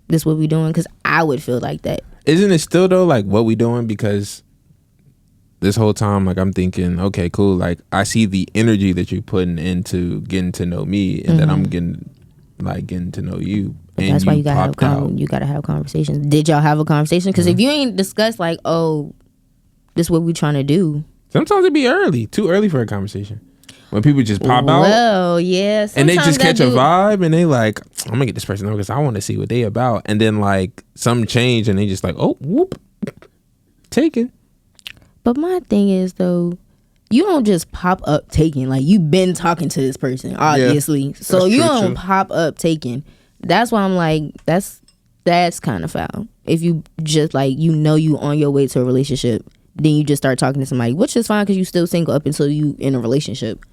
this what we doing, because I would feel like that. Isn't it still though like what we doing? Because this whole time, like, I'm thinking, okay, cool, like I see the energy that you're putting into getting to know me, and then I'm getting to know you. And that's why you gotta have conversations. Did y'all have a conversation? Because if you ain't discussed like, oh, this what we trying to do. Sometimes it be early, too early for a conversation. When people just pop out. Well, yeah. And they just catch a vibe and they like, I'm gonna get this person over because I want to see what they about. And then like something change and they just like, oh, whoop, taken. But my thing is though, you don't just pop up taking. Like, you been talking to this person, obviously. Yeah, so you don't pop up taking. That's why I'm like, that's kind of foul. If you just like, you on your way to a relationship, then you just start talking to somebody, which is fine because you still single up until you in a relationship.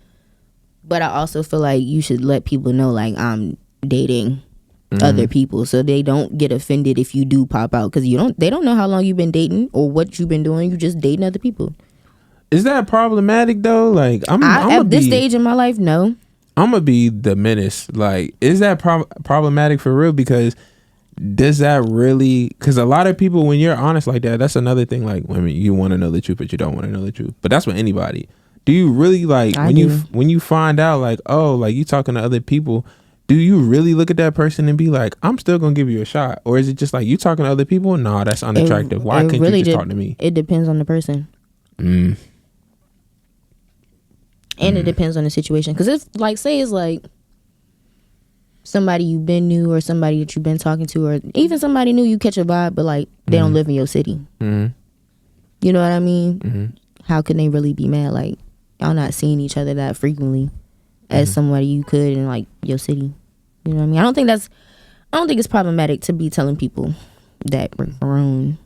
But I also feel like you should let people know, like, I'm dating other people, so they don't get offended if you do pop out, because they don't know how long you've been dating or what you've been doing. You just dating other people. Is that problematic though? Like, I'm at this stage in my life, no. I'm gonna be the menace. Like, is that problematic for real? Because does that really? Because a lot of people, when you're honest like that, that's another thing. Like, women, you want to know the truth, but you don't want to know the truth. But that's with anybody. Do you really like when you find out like, oh, like you talking to other people? Do you really look at that person and be like, I'm still gonna give you a shot, or is it just like you talking to other people? No, that's unattractive. Why couldn't you just talk to me? It depends on the person. And it depends on the situation. Because if, like, say it's like somebody you've been new or somebody that you've been talking to, or even somebody new, you catch a vibe, but like they don't live in your city. You know what I mean? How can they really be mad? Like, y'all not seeing each other that frequently as somebody you could in like your city. You know what I mean? I don't think it's problematic to be telling people that we're grown.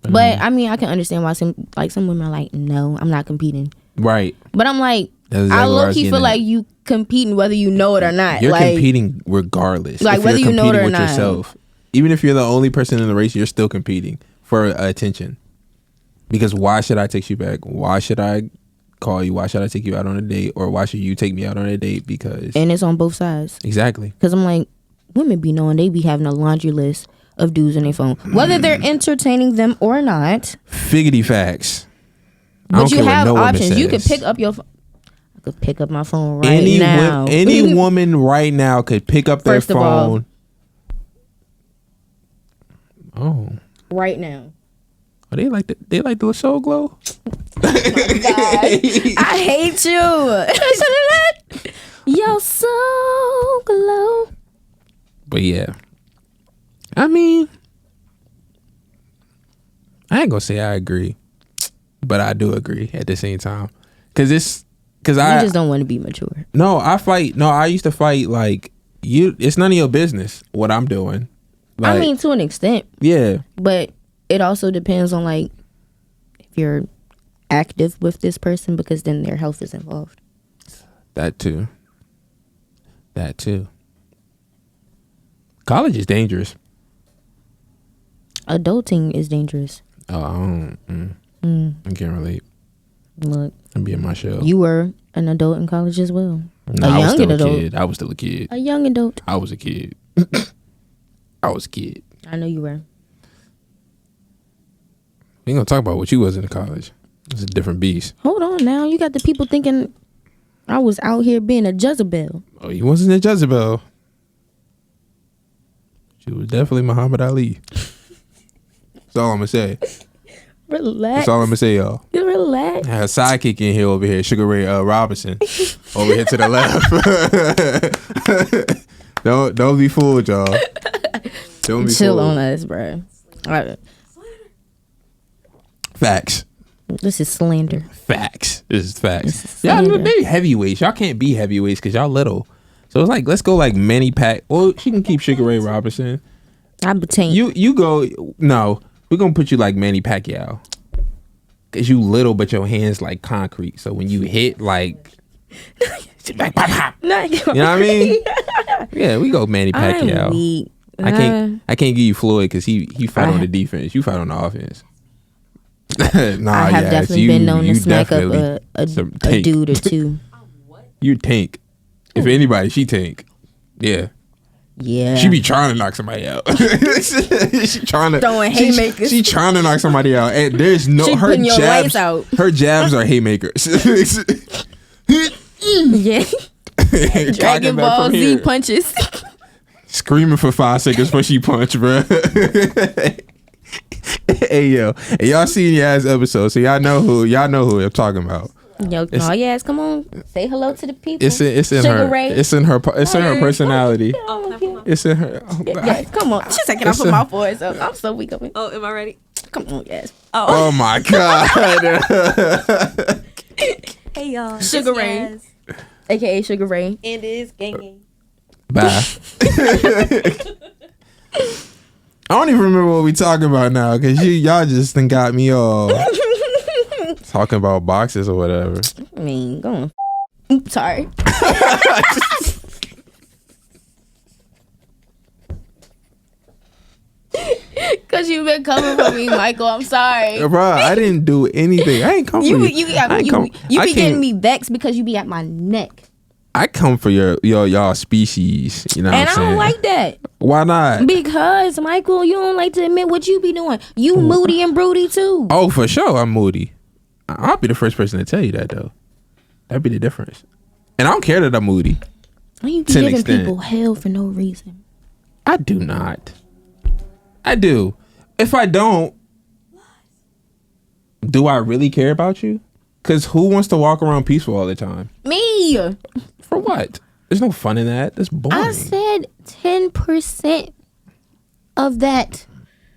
But I mean, I can understand why some women are like, no, I'm not competing. Right. But I'm like, exactly, I low-key feel like you competing whether you know it or not. You're like, competing regardless. Like, whether you know it or not. Yourself. Even if you're the only person in the race, you're still competing for attention. Because why should I text you back? Why should I call you? Why should I take you out on a date? Or why should you take me out on a date? Because... And it's on both sides. Exactly. Because I'm like, women be knowing they be having a laundry list of dudes on their phone. Whether they're entertaining them or not. Figgity facts. But you have options. You can pick up your phone. I could pick up my phone now. Any woman right now could pick up their phone. Right now. Oh, they like the soul glow. Oh my God. I hate you. Your soul glow. But yeah, I mean, I ain't gonna say I agree, but I do agree at the same time. Because I just don't want to be mature. No, I used to fight like you. It's none of your business what I'm doing. Like, I mean, to an extent. Yeah. But it also depends on like if you're active with this person, because then their health is involved. That too. College is dangerous. Adulting is dangerous. Oh, I can't relate. Look, I'm being my shell. You were an adult in college as well. No, I was still a kid. I was still a kid. A young adult. I was a kid. I was a kid. I know you were. We ain't gonna talk about what you was in college. It's a different beast. Hold on now. You got the people thinking I was out here being a Jezebel. Oh, you wasn't a Jezebel. She was definitely Muhammad Ali. That's all I'm gonna say. Relax. That's all I'm gonna say, y'all. Relax. I had a sidekick in here over here, Sugar Ray Robinson, over here to the left. Don't be fooled, y'all. Don't be Chill fooled. on us, bro. All right. Facts. This is slander. Facts. This is facts. Y'all, they heavyweights. Y'all can't be heavyweights because y'all little. So it's like, let's go like Manny Pac. Well, she can keep Sugar Ray Robinson. I'm a tank. You go. No, we're gonna put you like Manny Pacquiao. Cause you little, but your hands like concrete. So when you hit, like, like pop, pop. You know what I mean? Yeah, we go Manny Pacquiao. I'm weak. I can't give you Floyd because he fight on the defense. You fight on the offense. Nah, I have definitely been known to smack up a dude or two. You tank. If anybody, she tank. Yeah. Yeah. She be trying to knock somebody out. She trying to throwing haymakers. She trying to knock somebody out. And there's no She her putting your jabs. lights out. Her jabs are haymakers. Yeah. Dragon Ball Z punches. Screaming for 5 seconds before she punch, bro. Hey yo, and y'all seen your ass episode, so y'all know who I'm talking about. Yo, call your ass. Come on, say hello to the people. It's in Sugar her. Ray. It's in her personality. It's in her. Yeah, come on. She's taking off her mouth voice. I'm so weak of it. Oh, am I ready? Come on, yes. Oh my god. Hey y'all, Sugar Ray. Yes. AKA Sugar Ray. And it is gang. Bye. I don't even remember what we talking about now because y'all just done got me all talking about boxes or whatever. I mean, go on. Oops, sorry. Cause you've been coming for me, Michael. I'm sorry. Bro, I didn't do anything. I ain't come for you. You be getting me vexed because you be at my neck. I come for y'all species. You know what I'm saying? And I don't like that. Why not? Because, Michael, you don't like to admit what you be doing. You moody and broody too. Oh, for sure, I'm moody. I'll be the first person to tell you that, though. That'd be the difference. And I don't care that I'm moody. Why you be giving people hell for no reason? I do not. I do. If I don't, do I really care about you? Because who wants to walk around peaceful all the time? Me. For what? There's no fun in that. That's boring. I said 10% of that.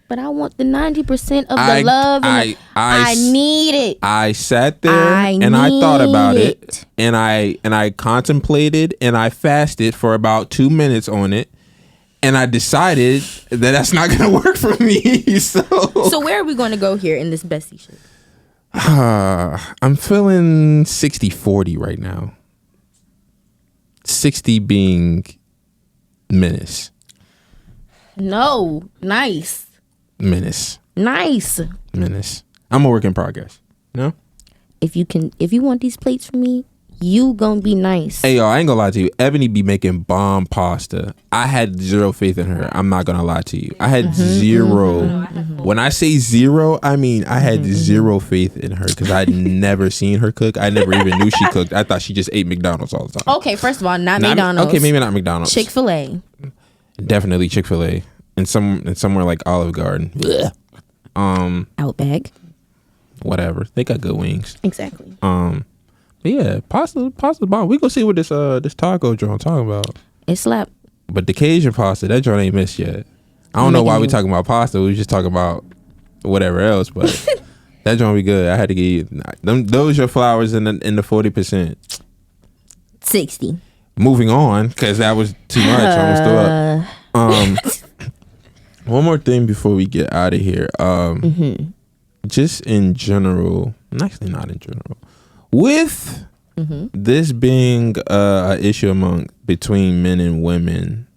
But I want the 90% of the love. And I need it. I sat there and I thought about it. And I contemplated and I fasted for about 2 minutes on it. And I decided that that's not going to work for me. So where are we going to go here in this bestie shit? I'm feeling 60-40 right now. 60 being menace. No. Nice. Menace. Nice. Menace. I'm a work in progress. No? If you want these plates from me, you gonna be nice. Hey, yo, I ain't gonna lie to you. Ebony be making bomb pasta. I had zero faith in her. I'm not gonna lie to you. I had zero. When I say zero, I mean I had zero faith in her because I'd never seen her cook. I never even knew she cooked. I thought she just ate McDonald's all the time. Okay, first of all, not McDonald's. Okay, maybe not McDonald's. Chick-fil-A. Definitely Chick-fil-A. And somewhere like Olive Garden. Outback. Whatever. They got good wings. Exactly. But yeah, pasta bomb. We gonna see what this taco joint talking about. It slap. But the Cajun pasta, that joint ain't missed yet. I don't know why we talking about pasta. We was just talking about whatever else, but that joint be good. I had to give you those your flowers in the 40%. 60. Moving on, because that was too much. I almost threw up. One more thing before we get out of here. Just in general, actually not in general. With this being an issue between men and women,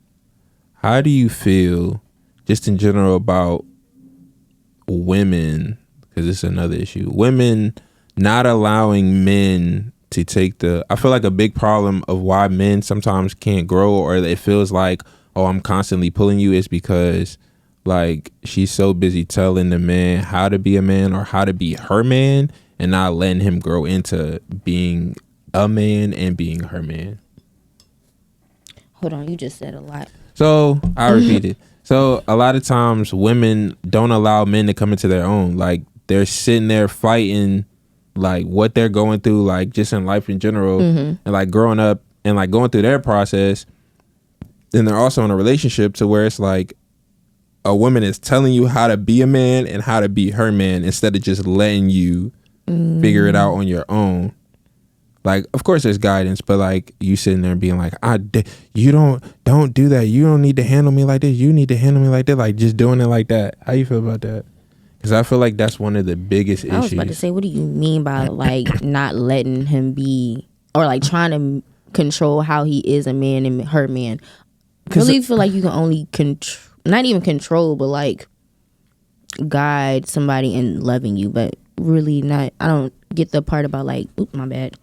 how do you feel just in general about women, because this is another issue, women not allowing men to take I feel like a big problem of why men sometimes can't grow, or it feels like, oh, I'm constantly pulling you, is because like she's so busy telling the man how to be a man or how to be her man, and not letting him grow into being a man and being her man. Hold on, you just said a lot. So I repeat it. So a lot of times women don't allow men to come into their own. Like they're sitting there fighting like what they're going through, like just in life in general, and like growing up and like going through their process. And they're also in a relationship to where it's like a woman is telling you how to be a man and how to be her man instead of just letting you figure it out on your own. Like, of course there's guidance, but like you sitting there being like, you don't do that. You don't need to handle me like this. You need to handle me like that. Like just doing it like that. How you feel about that? Because I feel like that's one of the biggest issues. I was about to say, what do you mean by like not letting him be, or like trying to control how he is a man and her man? I really feel like you can only not even control, but like guide somebody in loving you, but really not. I don't get the part about like, oops, my bad,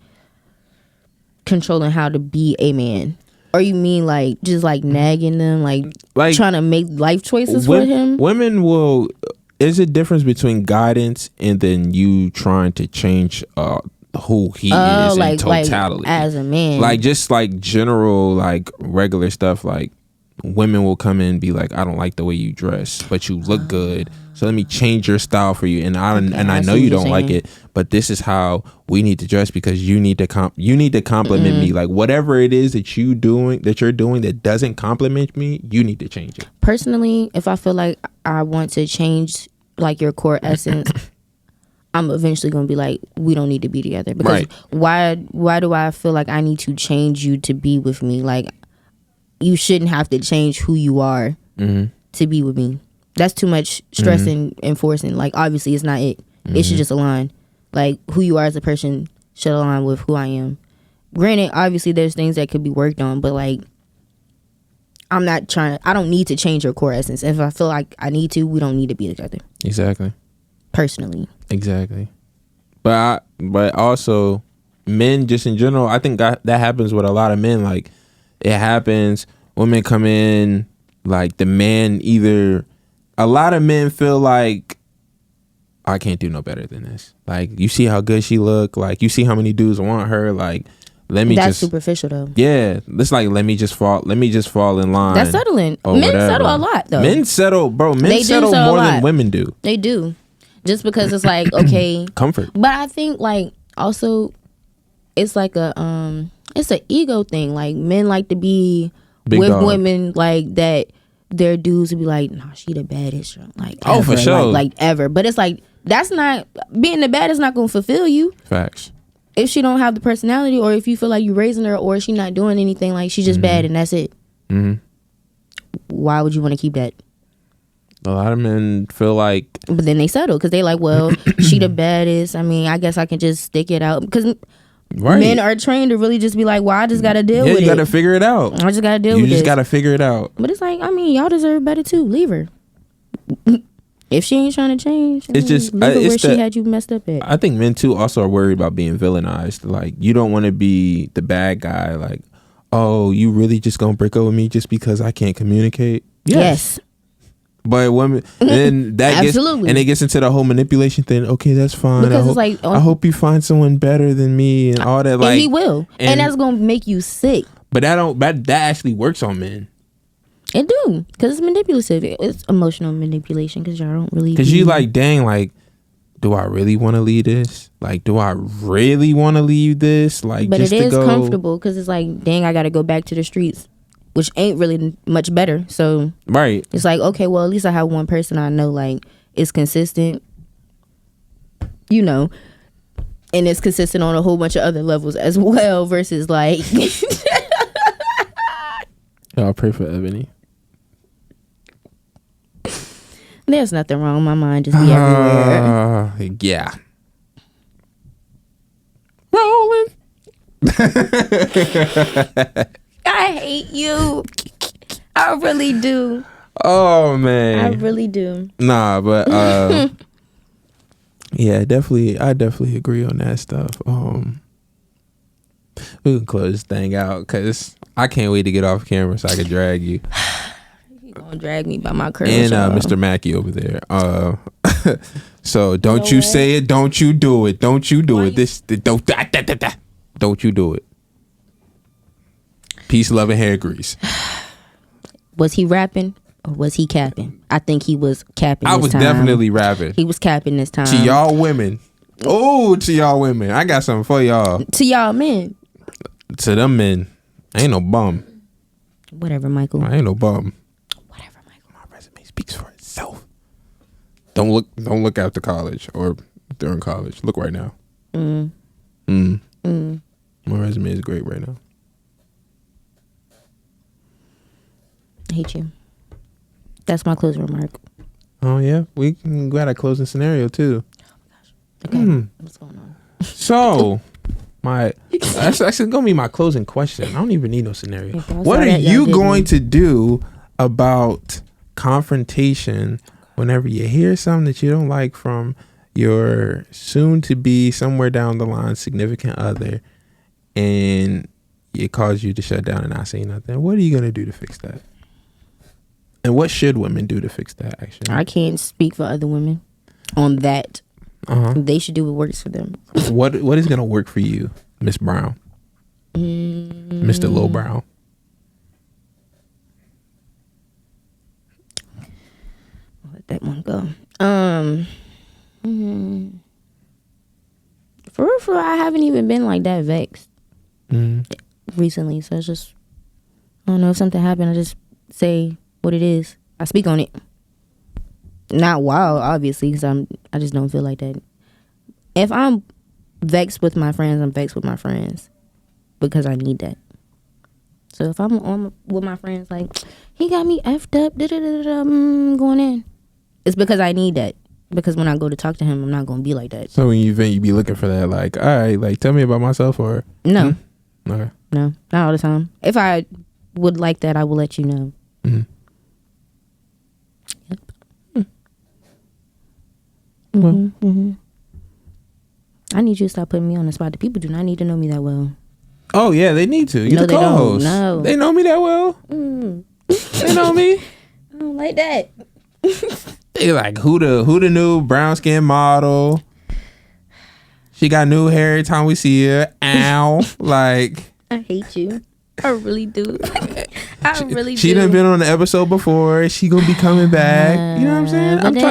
controlling how to be a man. Or you mean like just like nagging them, like trying to make life choices for him? Women will. There's a difference between guidance and then you trying to change who he is in totality. Like as a man. Like just like general like regular stuff. Like women will come in and be like, I don't like the way you dress, but you look good. So let me change your style for you. And I know you don't like it, but this is how we need to dress because you need to compliment me. Like whatever it is that you're doing that doesn't compliment me, you need to change it. Personally, if I feel like I want to change like your core essence, I'm eventually gonna be like, we don't need to be together. Because why do I feel like I need to change you to be with me? Like you shouldn't have to change who you are to be with me. That's too much stress and enforcing. Like obviously it's not it. It should just align. Like who you are as a person should align with who I am. Granted, obviously there's things that could be worked on, but like I don't need to change your core essence. If I feel like I need to, we don't need to be together. Exactly. Personally. Exactly. But also men just in general, I think that happens with a lot of men. Like it happens, women come in, like the man a lot of men feel like I can't do no better than this. Like you see how good she look, like you see how many dudes want her, like that's superficial though. Yeah, it's like let me just fall in line. That's settling. Men settle a lot though. Men settle more than women do. They do. Just because it's like okay, comfort. But I think like also it's like it's an ego thing. Like men like to be big with dog. Women like that. Their dudes would be like, "Nah, she the baddest." Like ever, for sure, like ever. But it's like that's not being the baddest. Not gonna fulfill you. Facts. If she don't have the personality, or if you feel like you raising her, or she not doing anything, like she's just bad and that's it. Why would you want to keep that? A lot of men feel like, but then they settle because they like, well, she the baddest. I mean, I guess I can just stick it out because men are trained to really just be like, well, I just gotta deal with it. You gotta figure it out. I just gotta deal with it. You just gotta figure it out. But it's like, I mean, y'all deserve better too. Leave her. If she ain't trying to change, it's just leave her where she had you messed up at. I think men too also are worried about being villainized. Like you don't want to be the bad guy. Like, oh, you really just gonna break up with me just because I can't communicate? Yes. But women, then that gets and it gets into the whole manipulation thing. Okay, that's fine. Because it's like, I hope you find someone better than me and all that. Like, and he will, and that's gonna make you sick. But that actually works on men. It do, because it's manipulative. It's emotional manipulation because y'all don't really. Because you like, dang, like, do I really want to leave this? Like, do I really want to leave this? Like, but just it is to go comfortable because it's like, dang, I got to go back to the streets, which ain't really much better. So it's like, okay, well, at least I have one person I know like is consistent, you know, and it's consistent on a whole bunch of other levels as well. Versus like, I'll pray for Ebony. There's nothing wrong. My mind just be everywhere. Yeah. Rolling. I hate you. I really do. Oh man. I really do. Nah, but yeah, I definitely agree on that stuff. We can close this thing out because I can't wait to get off camera so I can drag you. You gonna drag me by my curls. And Mr. Mackey over there. So don't you say it, don't you do it. Don't you do it. Don't you do it. Peace, love, and hair grease. Was he rapping or was he capping? I think he was capping. I was definitely rapping. He was capping this time. To y'all women. Oh, to y'all women. I got something for y'all. To y'all men. To them men. I ain't no bum. Whatever, Michael. I ain't no bum. Whatever, Michael. My resume speaks for itself. Don't look after college or during college. Look right now. My resume is great right now. I hate you. That's my closing remark. Oh yeah, we got a closing scenario too. Okay, what's going on? So, that's actually gonna be my closing question. I don't even need no scenario. Okay, I'm What sorry are that y'all you didn't. going to do about confrontation whenever you hear something that you don't like from your soon-to-be somewhere down the line significant other, and it caused you to shut down and not say nothing? What are you gonna do to fix that? And what should women do to fix that? Actually, I can't speak for other women on that. They should do what works for them. What is gonna work for you, Miss Brown, Mr. Low Brown? Let that one go. For real, I haven't even been like that vexed recently. So it's just, I don't know, if something happened, I just say what it is. I speak on it. Not wild, obviously, because I just don't feel like that. If I'm vexed with my friends, I'm vexed with my friends because I need that. So if I'm on with my friends, like, he got me effed up, going in, it's because I need that. Because when I go to talk to him, I'm not gonna be like that. So when you vent, you be looking for that, like, all right, like, tell me about myself, or No, okay, no, not all the time. If I would like that, I will let you know. Yep. I need you to stop putting me on the spot. The people do not need to know me that well. Oh yeah, they need to. You're No, the they don't. co-host. No. They know me that well. They know me. I don't like that. They like, who the new brown skin model? She got new hair every time we see her. Ow. Like, I hate you. I really do. I really do. she done been on the episode before. She gonna be coming back. You know what I'm saying? But they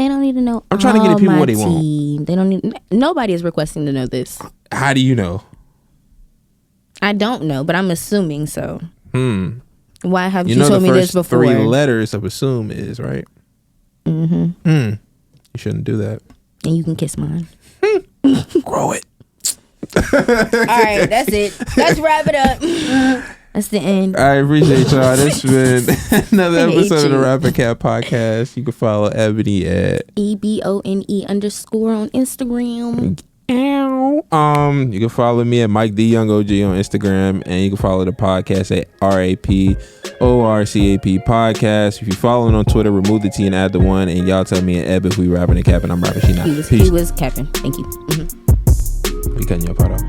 don't need to know. I'm trying to get the people what they want. want. They don't need. Nobody is requesting to know this. How do you know? I don't know, but I'm assuming so. Why haven't you know told the me this first before? 3 letters of assume is, right? You shouldn't do that. And you can kiss mine. Grow it. All right, that's it. Let's wrap it up. That's the end. I appreciate y'all. This has been another I hate episode of the you. Rappin Cat Podcast. You can follow Ebony at EBONE_ on Instagram. You can follow me at Mike D Young OG on Instagram, and you can follow the podcast at RAPORCAP Podcast. If you following on Twitter, remove the T and add the 1, and y'all tell me and Eb if we rapping and capping. I'm rapping, she not. He was capping. Thank you. We cutting your part off.